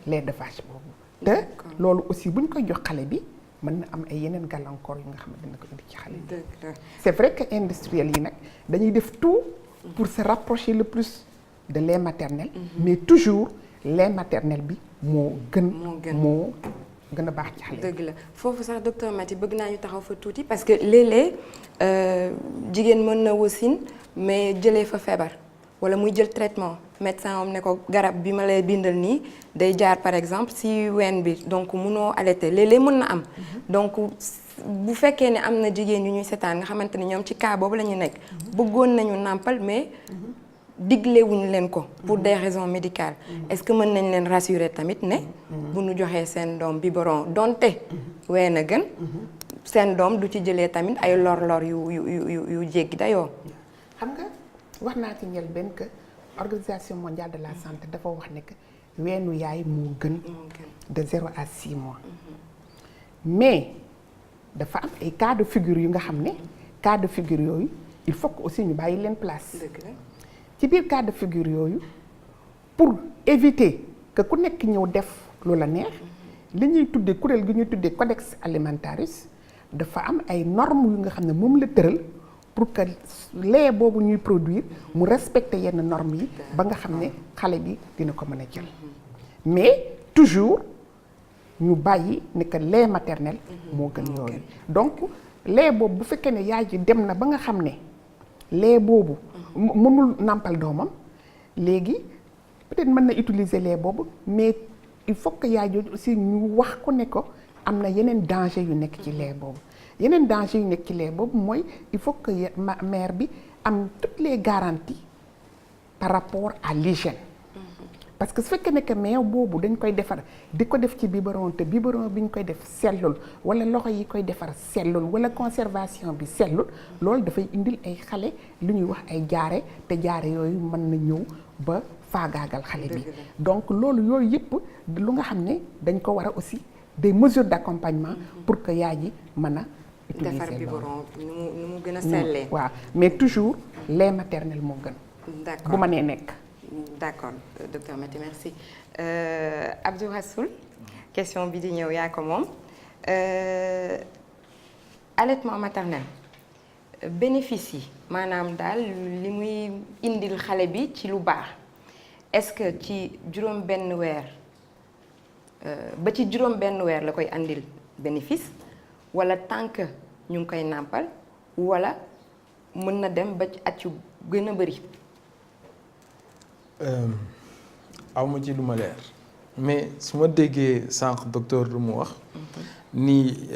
lait de vache boobu te loolu aussi bu ñu koy jox xale bi mën na am ay yeneen gàllankoor yu nga xam ne dina ko indi ci xale bi c'est vrai que industriels yi nag dañuy def tout pour se rapprocher le plus de lait maternel mais toujours lait maternel bi moo gën a baax ci xale. dëgg la foofu sax docteur Maty bëgg naa ñu taxaw fa tuuti parce que léeg-léeg jigéen mën na wasin mais jëlee fa feebar wala muy jël traitement médecin am ne ko garab bi ma lay bindal nii day jaar par exemple si ween bi donc munoo allaiter léeg-léeg mën na am. donc bu fekkee ne am na jigéen yu ñuy seetaan nga xamante ni ñoom ci cas boobu la ñu nekk bëggoon nañu nàmpal mais. diglewuñu leen ko pour des raisons médicales est-ce que mën nañ leen rassurer tamit ne bu ñu joxee seen doom biberon donte wee na gën seen doom du ci jëlee tamit ay lor yu jéggi dayoo. xam nga wax naa ci njëlbéen que organisation mondiale de la santé dafa wax ne que weenu yaay moo gën de 0 à 6 mois mais dafa am ay cas de figure yu nga xam ne cas de figure yooyu il faut que aussi ñu bàyyi leen place. ci biir cas de figure yooyu pour éviter que ku nekk ñëw def lu la neex li ñuy tuddee kuréel gi ñuy tuddee codex alimentarius dafa am ay normes yu nga xam ne moom la tëral pour que lait boobu ñuy produire mu respecter yenn normes yi ba nga xam ne xale bi dina ko mën a jël mais toujours ñu bàyyi ne que lait maternel moo gën yooyu donc lait boobu bu fekkee ne yaay ji dem na ba nga xam ne lait boobu mënul nàmpal doomam léegi peut-être mën na utiliser lait boobu mais il faut que yaay jooju aussi ñu wax ko ne ko am na yeneen danger yu nekk ci lait boobu yeneen danger yu nekk ci lait boobu mooy il faut que mère bi am toutes les garanties par rapport à l'hygiène parce que su fekkee ne que meew boobu dañ koy defar di ko def ci biberon te biberon bi ñu koy def sellul wala loxo yi koy defar sellul wala conservation bi sellul loolu dafay indil ay xale lu ñuy wax ay jaare te jaare yooyu mën na ñëw ba faagaagal xale bi donc loolu yooyu yëpp lu nga xam ne dañ ko war a aussi des mesures d'accompagnement pour que yaay ji mën a utiliser defar biberon nu mu gën a sellee waaw mais toujours lait maternel moo gën d'accord bu ma nee nekk. d'accord docteur Maty merci Abdou Rassoul question bi di ñëw yaa ko moom allaitement maternel bénéfice yi maanaam daal li muy indil xale bi ci lu baax est-ce que ci juróom benn weer ba ci juróom benn weer la koy andil bénéfice wala tant que ñu ngi koy nàmpal wala mën na dem ba ci at yu gën a bari. awma ci lu ma leer mais su ma déggee sànq docteur lu mu wax nii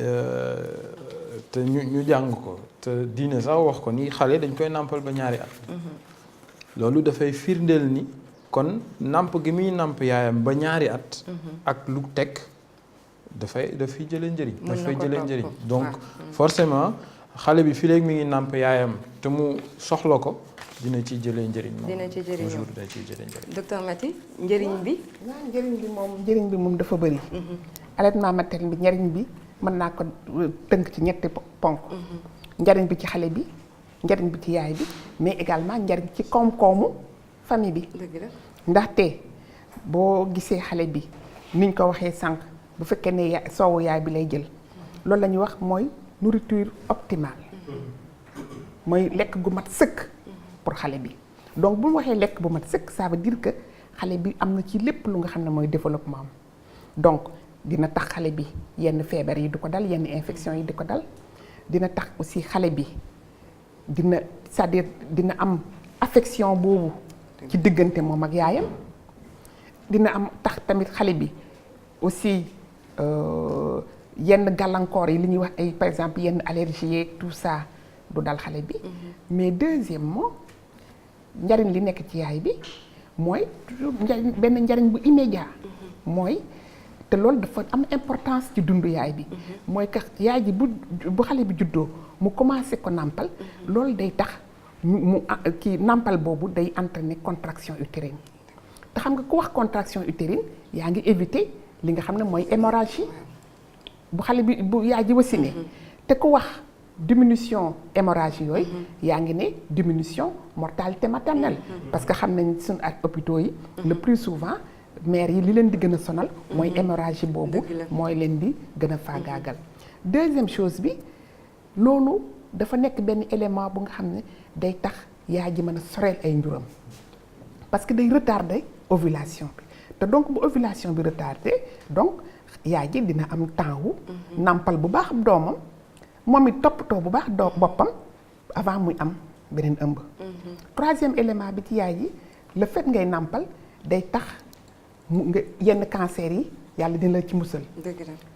te ñu jàng ko te diine sax wax ko ni xale dañ koy nàmpal ba ñaari at loolu dafay firndeel ni kon nàmp gi muy nàmp yaayam ba ñaari at ak lu teg dafay jëlee njëriñ dafay jëlee njëriñ donc forcément xale bi fii léegi mi ngi nàmp yaayam te mu soxla ko dina ci jëlee njëriñ moom dina ci jëriñoo toujours dina ci jëlee njëriñ. docteur Maty njëriñ bi. waaw njëriñ bi moom dafa bëri. allaitement maternel bi njëriñ bi mën naa ko tënk ci ñetti ponk. njëriñ bi ci xale bi njëriñ bi ci yaay bi mais également njëriñ ci koom-koomu famille bi. dëgg la ndaxte boo gisee xale bi niñ ko waxee sànq bu fekkee ne soowu yaay bi lay jël loolu la ñuy wax mooy nourriture optimale mooy lekk gu mat sëkk. pour xale bi donc bu ñu waxee lekk bu mat sëkk ça veut dire que xale bi am na ci lépp lu nga xam ne mooy développement am donc dina tax xale bi yenn feebar yi du ko dal yenn infection yi di ko dal dina tax aussi xale bi dina c'est-à-dire dina am affection boobu ci diggante moom ak yaayam dina am tax tamit xale bi aussi yenn gàllankoor yi li ñuy wax ay par exemple yenn allergie yeeg tout ça du dal xale bi mais deuxièmement njariñ li nekk ci yaay bi mooy toujours njariñ bu immédiat mooy te loolu dafa am importance ci dundu yaay bi mooy que yaay ji bu xale bi juddoo mu commencé ko nàmpal loolu day tax mu kii nàmpal boobu day entraîner contraction utérine te xam nga ku wax contraction utérine yaa ngi éviter li nga xam ne mooy hémorragie bu xale bi bu yaay ji wasinee te ku wax diminution hémorragie yooyu yaa ngi ne diminution mortalité maternelle parce que xam nañ suñu ak hôpitaux yi le plus souvent mère yi li leen di gën a sonal mooy hémorragie boobu mooy leen di gën a faagaagal deuxième chose bi loolu dafa nekk benn élément bu nga xam ne day tax yaay ji mën a soreel ay njuram parce que day retarder ovulation bi te donc bu ovulation bi retardé donc yaay ji dina am temps wu nàmpal bu baax doomam moom it toppatoo bu baax boppam avant muy am beneen ëmb. troisième élément bi ci yaay ji le fait ngay nàmpal day tax mu nga yenn cancer yi yàlla dina la ci musal.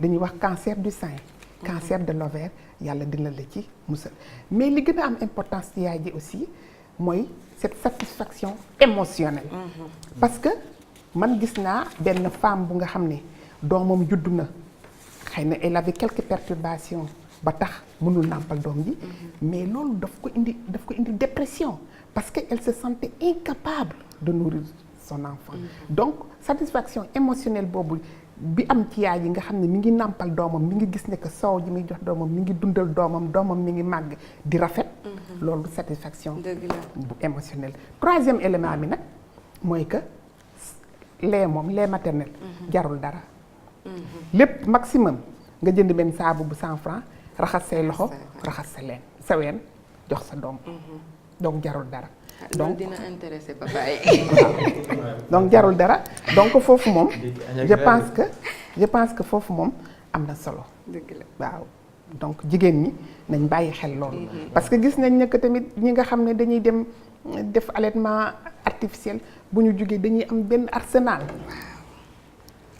dañuy wax cancer du sein. cancer de l'ovaire yàlla dina la ci musal mais li gën a am importance ci yaay ji aussi mooy cette satisfaction émotionnelle. parce que man gis naa benn femme bu nga xam ne doomam juddu na xëy na elle avait quelques perturbations. ba tax mënul nàmpal doom ji mais loolu daf ko indi dépression parce que elle se sentait incapable de nourrir son enfant donc satisfaction émotionnelle boobu bi am ci yaay yi nga xam ne mi ngi nàmpal doomam mi ngi gis ne que soow ji muy jox doomam mi ngi dundal doomam mi ngi màgg di rafet loolu satisfaction bu émotionnelle troisième élément bi nag mooy que lait maternel jarul dara lépp maximum nga jënd benn saabu bu 100 francs raxas say loxo raxas sa ween jox sa doom donc jarul dara donc dina intéressé papa yi donc jarul dara donc foofu moom je pense que foofu moom am na solo waaw donc jigéen ñi nañ bàyyi xel loolu parce que gis nañ ne que tamit ñi nga xam ne dañuy dem def allaitement artificiel bu ñu jógee dañuy am benn arsenal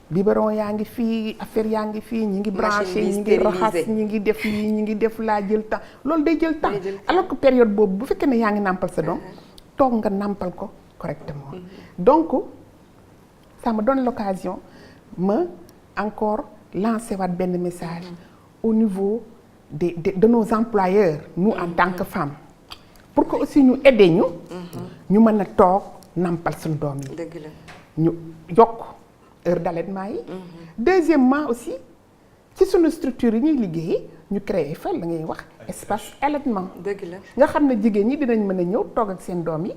biberon yaa ngi fii affaire yaa ngi fii ñi ngi branché ñi ngi raxas ñi ngi def lii ñi ngi def laa jël temps loolu day jël temps alors que période boobu bu fekkee ne yaa ngi nàmpal sa doom toog nga nàmpal ko correctement donc ça me donne l'occasion ma encore lancer waat benn message au niveau de nos employeurs nous en tant que femmes pour que aussi ñu aider ñu mën a toog nàmpal suñu doom yi ñu yokk heure d'allaitement yi deuxièmement aussi ci sunu structure yi ñuy liggéey ñu créer fa la ngay wax espace allaitement. dëgg la nga xam ne jigéen ñi dinañ mën a ñëw toog ak seen doom yi.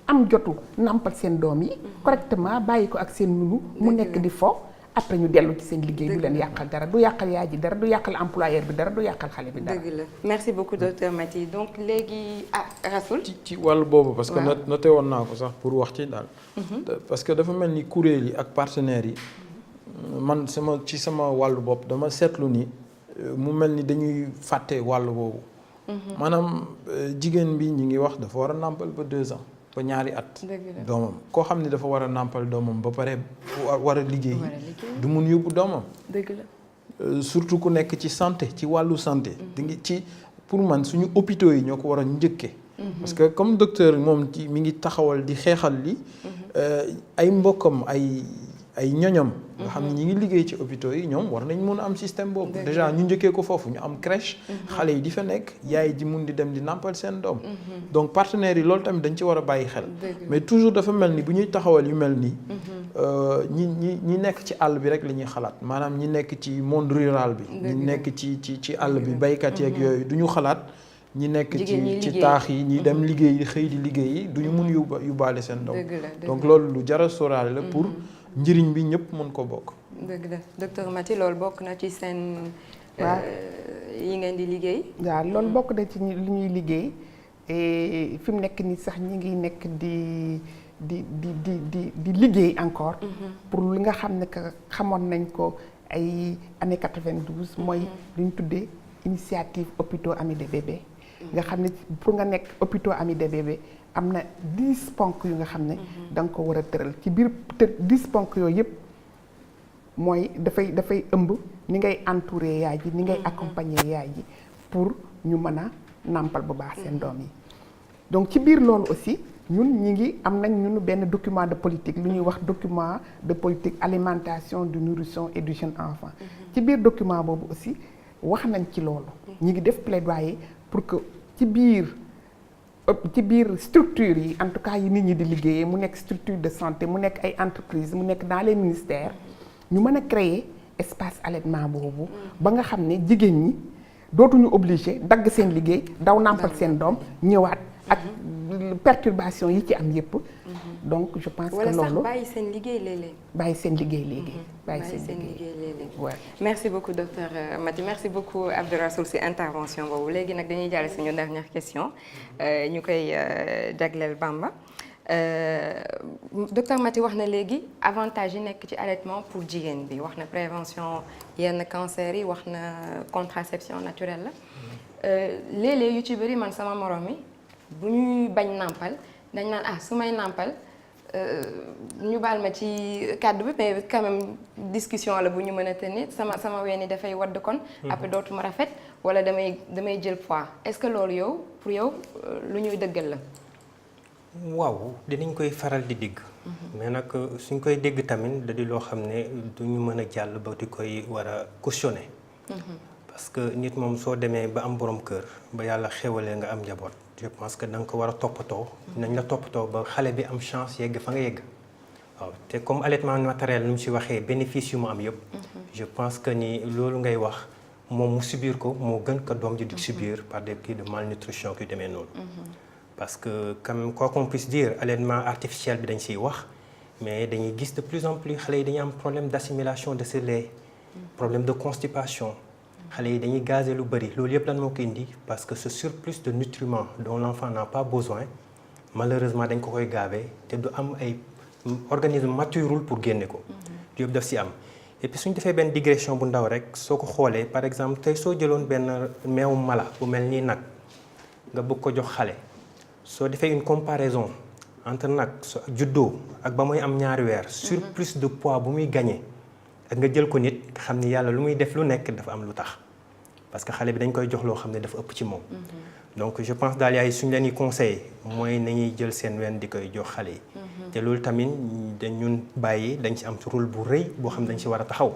am jotu nampal seen doom yi. correctement bàyyi ko ak seen nunu mu nekk di fo. après ñu dellu ci seen liggéey du leen yàqal dara du yàqal yaay ji dara du yàqal employeur bi dara du yàqal xale bi dara. dëgg la merci beaucoup docteur Maty donc léegi Rassoul. ci wàllu boobu parce que noté woon naa ko sax pour wax ci daal. parce que dafa mel ni kuréel yi ak partenaires yi man ci sama wàllu bopp dama seetlu ni mu mel ni dañuy fàtte wàllu boobu. maanaam jigéen bi ñi ngi wax dafa war a nàmpal ba 2 ans. ba ñaari at doomam koo xam ne dafa war a nàmpal doomam ba pare war a liggéey du mun yóbbu doomam dëgg la surtout ku nekk ci santé ci wàllu santé di ngi ci pour man suñu hôpitaux yi ñoo ko war a njëkkee parce que comme docteur moom ci mi ngi taxawal di xeexal li ay mbokkam ay ñoñam nga xam ne ñi ngi liggéey ci hôpitaux yi ñoom war nañ mun a am système boobu déjà ñu njëkkee ko foofu ñu am crèche xale yi di fa nekk yaay ji mun di dem di nàmpal seen doom donc partenaires yi loolu tamit dañ ci war a bàyyi xel mais toujours dafa mel ni bu ñuy taxawal yu mel nii ñi nekk ci àll bi rek la ñuy xalaat maanaam ñi nekk ci monde rural bi ñi nekk ci àll bi baykat yeeg yooyu du ñu xalaat ñi nekk ci taax yi ñi dem liggéey xëy di liggéey yi du ñu mun yóbbaale seen doom donc loolu lu jar a sóoraale la pour njëriñ bi ñëpp mën ko bokk. dëgg la docteur Maty loolu bokk na ci seen. yi ngeen di liggéey. waaw loolu bokk na ci li ñuy liggéey fi mu nekk nii sax ñi ngi nekk di liggéey encore. pour li nga xam ne que xamoon nañ ko ay année 92 mooy li ñu tuddee initiative hôpitaux amis des bébés. nga xam ne pour nga nekk hôpitaux amis des bébés. am na 10 ponk yu nga xam ne da nga ko war a tëral ci biir 10 ponk yooyu yëpp mooy dafay ëmb ni ngay entourer yaay ji ni ngay accompagner yaay ji pour ñu mën a nàmpal bu baax seen doom yi donc ci biir loolu aussi ñun am nañ benn document de politique lu ñuy wax document de politique alimentation du nourrisson et du jeune enfant ci biir document boobu aussi wax nañ ci loolu ñi ngi def plaidoyer pour que ci biir structures yi en tout cas yi nit ñi di liggéeyee mu nekk structure de santé mu nekk ay entreprises mu nekk dans les ministères ñu mën a créer espace allaitement boobu ba nga xam ne jigéen ñi dootuñu obligé dagg seen liggéey daw nàmpal seen doom ñëwaat ak perturbation yi ci am yépp donc je pense que loolu wala sax bàyyi seen liggéey léeg-léeg. bàyyi seen liggéey léegi. bàyyi seen liggéey léeg-léeg. waaw merci beaucoup docteur Maty merci beaucoup Abdou Rassoul ci intervention boobu léegi nag dañuy jàll suñu dernière question ñu koy jagleel Bamba docteur Maty wax na léegi avantage yi nekk ci allaitement pour jigéen bi wax na prévention yenn cancer yi wax na contraception naturelle la léeg-léeg yu ci bëri man sama morom yi bu ñuy bañ nàmpal dañ naan su may nàmpal ñu baal ma ci kàddu bi mais quand même discussion la bu ñu mën a tenir sama ween yi dafay wadd kon après dootuma rafet wala damay jël poids est-ce que loolu pour yow lu ñuy dëggal la. waaw dinañ koy faral di dégg. mais nag suñ koy dégg tamit da di loo xam ne du ñu mën a jàll ba di koy war a cautionner. parce que nit moom soo demee ba am borom kër ba yàlla xéwalee nga am njaboot. je pense que da nga ko war a toppatoo nañ la toppatoo ba xale bi am chance yegg fa nga yegg waaw te comme allaitement maternel nu mu si waxee bénéfice yu mu am yëpp je pense que ni loolu ngay wax moom mu subir ko moo gën ko doom ji di subir par des kii de malnutrition yu demee noonu parce que quand même quoi qu'on puisse dire allaitement artificiel bi dañ siy wax mais dañuy gis de plus en plus xale yi dañuy am problème d'assimilation de ce lait problème de constipation xale yi dañuy gazé lu bëri loolu yëpp lan moo ko indi parce que ce surplus de nutriments dont l'enfant n'a pas besoin malheureusement dañ ko koy gavé te du am ay organisme maturul pour génne ko yëpp daf si am et puis suñu defee benn digression bu ndaw rek soo ko xoolee par exemple tey soo jëloon benn meewu mala bu mel nii nag nga bëgg ko jox xale soo defee une comparaison entre nag juddoo ak ba muy am ñaari weer surplus de poids bu muy gagné ak nga jël ko nit nga xam ni yàlla lu muy def lu nekk dafa am lu tax parce que xale bi dañ koy jox loo xam ne dafa ëpp ci moom donc je pense daal yaay suñu leen di conseillé mooy nañuy jël seen ween di koy jox xale yi te loolu tamit ñun bàyyi dañ ci am rôle bu rëy boo xam ne dañ ci war a taxaw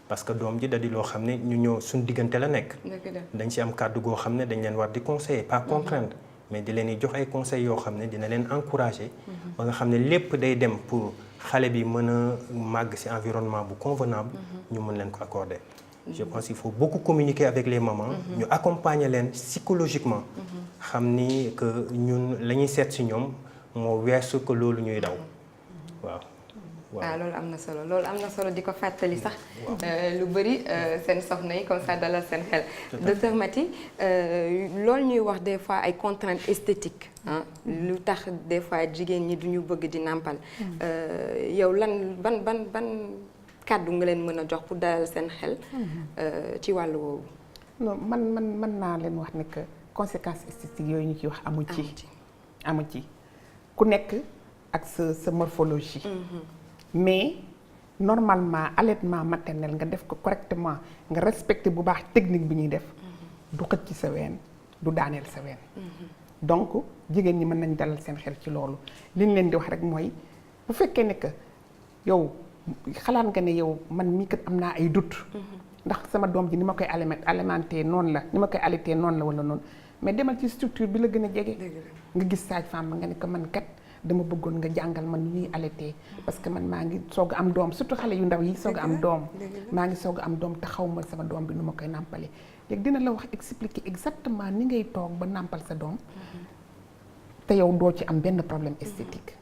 parce que doom ji da di loo xam ne ñu ñëw suñ diggante la nekk dañ ci am kàddu goo xam ne dañ leen war di conseiller pas contraindre mais di leen di jox ay conseils yoo xam ne dina leen encourager ba nga xam ne lépp day dem pour xale bi mën a màgg ci environnement bu convenable ñu mën leen ko accorder je pense qu'il faut beaucoup communiquer avec les mamans. ñu accompagner leen psychologiquement. xam ni que ñun la ñuy seet si ñoom moo weesu que loolu ñuy daw waaw. waaw loolu am na solo di ko fàttali sax lu bëri seen soxna yi comme ça dalal seen xel. docteur Maty loolu ñuy wax des fois ay contraintes esthétiques lu tax des fois jigéen ñi du ñu bëgg di nàmpal yow lan ban kàddu nga leen mën a jox pour dalal seen xel ci wàllu woowu. non man naa leen wax ne que conséquences esthétiques yooyu ñu ciy wax amu ci ku nekk ak sa morphologie. mais normalement allaitement maternel nga def ko correctement nga respecté bu baax technique bi ñuy def du xëcc ci sa ween du daaneel sa ween donc jigéen ñi mën nañ dalal seen xel ci loolu li ñu leen di wax rek mooy bu fekkee ne que yow xalaat nga ne yow man mii kat am naa ay doute ndax sama doom ji ni ma koy alimenté noonu la ni ma koy allaité noonu la wala noonu mais demal ci structure bi la gën a jege nga gis sage-femme ba nga ne ko man kat dama bëggoon nga jàngal man ñuy allaité parce que man maa ngi soog a am doom surtout xale yu ndaw yi soog a am doom maa ngi soog a am doom te xaw ma sama doom bi nu ma koy nàmpale léegi dina la wax expliquer exactement ni ngay toog ba nàmpal sa doom te yow doo ci am benn problème esthétique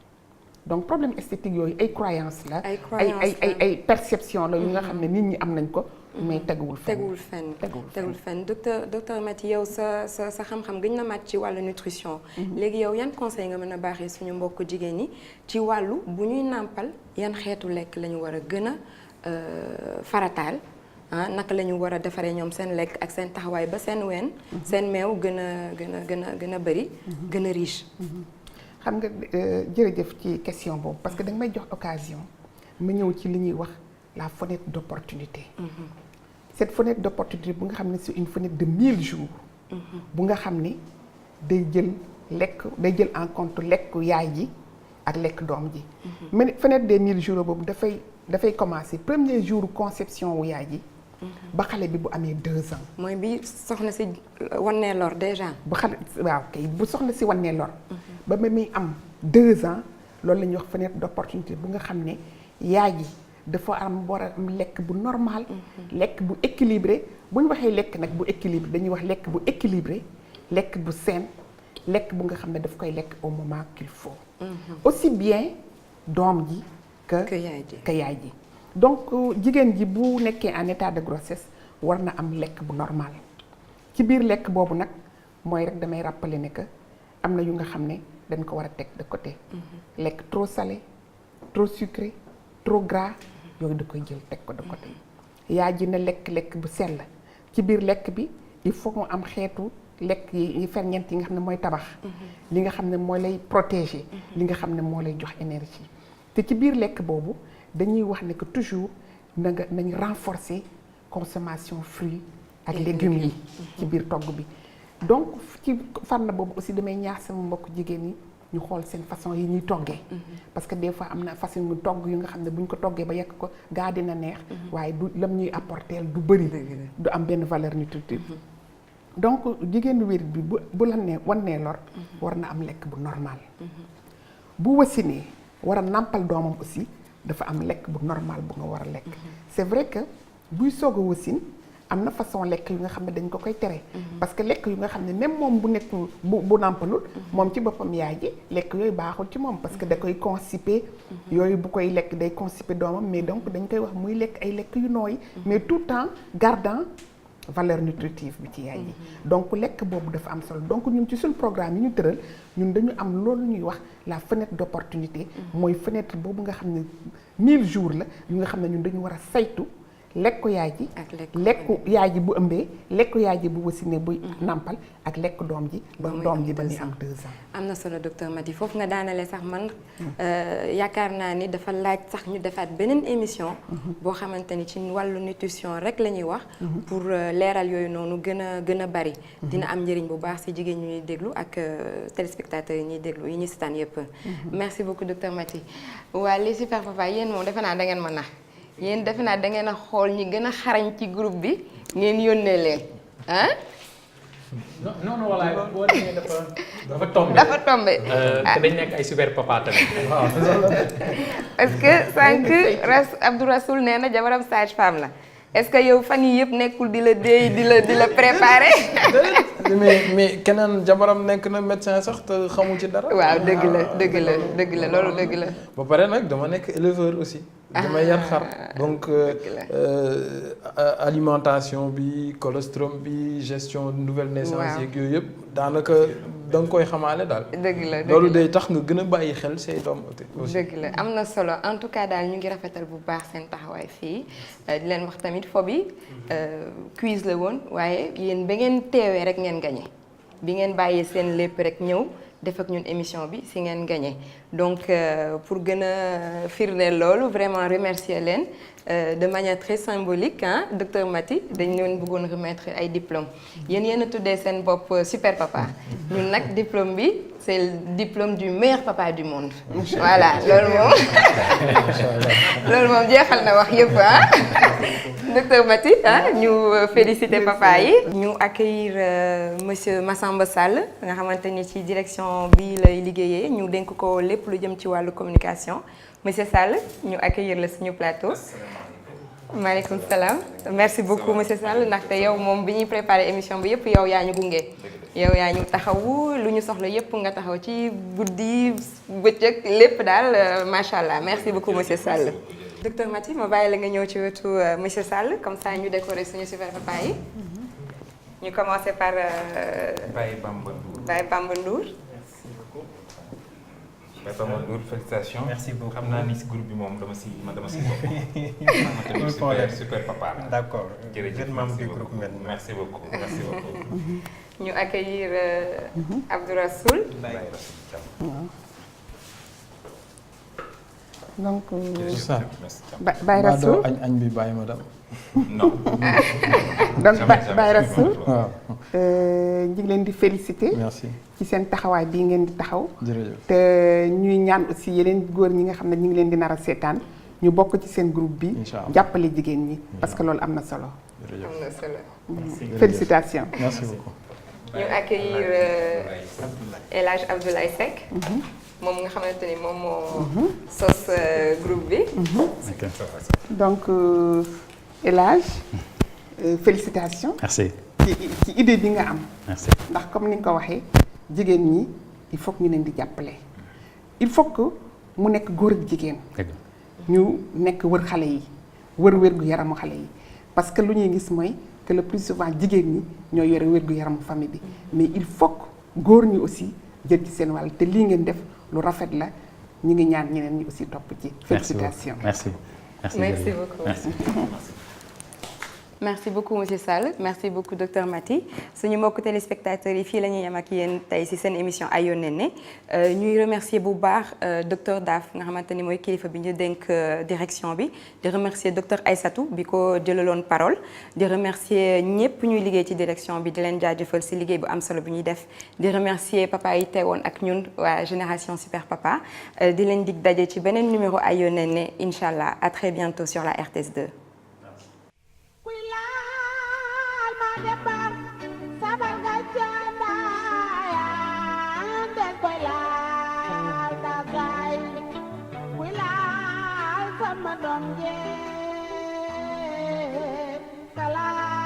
donc problème esthétique yooyu ay croyance la ay perception la yu nga xam ne nit ñi am nañ ko mais teguwul fenn docteur Maty yow sa xam-xam gën na màcc ci wàllu nutrition léegi yow yan conseil nga mën a baaxee suñu mbokk jigéen ñi ci wàllu bu ñuy nàmpal yan xeetu lekk la ñu war a gën a farataal naka la ñu war a defaree ñoom seen lekk ak seen taxawaay ba seen ween seen meew gën a bëri gën a riche. xam nga jërëjëf ci question boobu parce que da nga may jox occasion ma ñëw ci li ñuy wax la fenêtre d'opportunité. Cette fenêtre d'opportunité bu nga xam ne c'est une fenêtre de 1000 jours. bu nga xam ni day jël en compte lekku yaay ji ak lekk doom ji. mais fenêtre des 1000 jours boobu dafay commencer premier jour conception wu yaay ji. ba xale bi bu amee 2 ans. mooy bi soxna si wannee lor déjà. bu xale waaw kay bu soxna si wannee lor. ba muy am 2 ans loolu la ñuy wax fenêtre d'opportunité bu nga xam ne yaay ji dafa war a am lekk bu normal. lekk bu équilibré bu ñu waxee lekk nag bu équilibré dañuy wax lekk bu équilibré lekk bu sain lekk bu nga xam ne daf koy lekk au moment qu'il faut. aussi bien doom ji que yaay ji. donc jigéen ji bu nekkee en état de grossesse war na am lekk bu normal ci biir lekk boobu nag mooy rek damay rappeler ne que am na yu nga xam ne dañ ko war a teg de côté. lekk trop salé trop sucré trop gras yooyu da koy jël teg ko de côté. yaay ji na lekk bu sell ci biir lekk bi il faut mu am xeetu lekk yi ferñeent yi nga xam ne mooy tabax. li nga xam ne moo lay protéger. li nga xam ne moo lay jox énergie te ci biir lekk boobu. dañuy wax ne que toujours nañ renforcer consommation fruits ak légumes yi ci biir togg bi donc ci fànn boobu aussi damay ñaax sama mbokk jigéen ñi ñu xool seen façon yi ñuy toggee parce que des fois am na façon ñu togg yu nga xam ne bu ñu ko toggee ba yekk ko gaa dina neex waaye du lam ñuy apporter du bëri du am benn valeur nutritive donc jigéenu wér bi bu la ne wannee lor war na am lekk bu normal bu wasinee war a nàmpal doomam aussi dafa am lekk bu normal bu nga war a lekk c'est vrai que buy soog a wasin am na façon lekk yu nga xam ne dañ ko koy tere parce que lekk yu nga xam ne même moom bu nekk bu nàmpalul moom ci boppam yaay ji lekk yooyu baaxul ci moom parce que da koy constiper yooyu bu koy lekk day constiper doomam mais donc dañ koy wax muy lekk ay lekk yu nooy mais tout le temps gardant valeur nutritive bi ci yaay ji donc lekk boobu dafa am solo donc ñun ci suñu programme yi ñu tëral ñun dañu am loolu ñuy wax la fenêtre d'opportunité mooy fenêtre boobu nga xam ne 1000 jours la yu nga xam ne ñun dañu war a saytu lekku yaay ji lekku yaay ji bu ëmbee lekku yaay ji bu wasinee buy nàmpal ak lekk doom ji ba doom ji ba muy am 2 ans. am na solo docteur Maty foofu nga daanale sax man yaakaar naa ni dafa laaj sax ñu defaat beneen émission boo xamante ni ci wàllu nutrition rek la ñuy wax pour leeral yooyu noonu gën a bari dina am njëriñ bu baax ci jigéen ñuy déglu ak téléspectateurs yi ñuy déglu yi ñuy seetaan yëpp merci beaucoup docteur Maty waa les super papa yéen moom defe naa da ngeen ma nax yéen defe naa da ngeen a xool ñi gën a xarañ ci groupe bi ngeen yónnee leen ah. non walaay boo demee dafa tombé. dafa tombé te dañ nekk ay super papa tamit. parce que sànq Abdou Rasoul nee na jabaram sage femme la est-ce que yow fan yii yëpp nekkul di la déey di la préparer. mais keneen jabaram nekk na médecin sax te xamu ci dara. waaw dëgg la loolu dëgg la. ba pare nag dama nekk éleveur aussi. damay yar xar donc alimentation bi colostrum bi gestion nouvelle naissance yeeg yooyu yëpp daanaka da nga koy xamaale daal. dëgg la loolu day tax nga gën a bàyyi xel say doom aussi. dëgg la am na solo en tout cas daal ñu ngi rafetal bu baax seen taxawaay fii di leen wax tamit fo bi quiz la woon waaye yéen ba ngeen teewee rek ngeen gagné bi ngeen bàyyee seen lépp rek ñëw def ak ñun émission bi si ngeen gagné donc pour gën a firndeel loolu vraiment remercier leen de manière très symbolique ah docteur Maty dañ leen bëggoon remettre ay diplôme yéen a tuddee seen bopp super papa ñun nag diplôme bi c'est le diplôme du meilleur papa du monde. voilà loolu moom jeexal na wax yëpp ah docteur Maty ah ñu féliciter papa yi. ñu accueillir monsieur Massamba Sall nga xamante ni ci direction bi lay liggéeyee ñu dénk ko lépp lu jëm ci wàllu communication monsieur Sall ñu accueillir la suñu plateau. maaleykum salaam merci beaucoup monsieur Sall ndaxte yow moom bi ñuy préparer émission bi yëpp yow yaa ñu gunge. yow yaa ñu taxawu lu ñu soxla yëpp nga taxaw ci guddi bëccëg lépp daal macha allah merci beaucoup monsieur Sall. docteur Maty ma bàyyi la nga ñëw ci wetu monsieur Sall comme ça ñu décorer suñu super papa yi. ñu commencer par. Baye Bamba Ndour. Baye Bamba Ndour. Baye Bamba Ndour félicitations. merci beaucoup xam naa ni si groupe bi moom dama si bokk. super papa. d'accord jërëjëf membre du groupe maintenant. merci beaucoup merci beaucoup. ñu accueillir Abdou Rassoul. donc. Baye Rassoul añ bi bàyyi ma dem. non. donc Baye Rassoul. waaw. ñu ngi leen di féliciter. merci ci seen taxawaay bii ngeen di taxaw. jërëjëf te ñuy ñaan aussi yeneen góor ñi nga xam ne ñu ngi leen di nar a seetaan ñu bokk ci seen groupe bi. incha allah jàppale jigéen ñi parce que loolu am na solo. jërëjëf am na solo. félicitations. merci beaucoup. ñu accueillir El Hadj Abdoulaye Seck. moom nga xamante ni moom moo sos groupe bi. donc El Hadj félicitations. merci. ci idée bi nga am. merci. ndax comme ni nga ko waxee jigéen ñi il faut que ñu leen di jàppale. il faut que mu nekk góor ak jigéen. ñu nekk wër xale yi wër wérgu yaramu xale yi parce que lu ñuy gis mooy que le plus souvent jigéen ñi ñoo yore wérgu yaramu famille bi mais il faut que góor ñi aussi jël ci seen wàll te lii ngeen def lu rafet la ñu ngi ñaan ñeneen ñi aussi topp ci. félicitations merci beaucoup. merci beaucoup monsieur Sall merci beaucoup docteur Maty suñu mbokku téléspectateurs yi fii la ñuy yem ak yéen tey ci seen émission Ayo Néné ñuy remercier bu baax docteur Daf nga xamante ni mooy kilifa bi ñu dénk direction bi di remercier docteur Aïssatou bi ko jëlaloon parole di remercier ñëpp ñuy liggéey ci direction bi di leen jaajëfal ci liggéey bu am solo bi ñuy def di remercier papa yi teewoon ak ñun waa génération super papa di leen dig daje ci beneen numéro Ayo Néné incha allah à très bientôt sur la RTS 2. Kala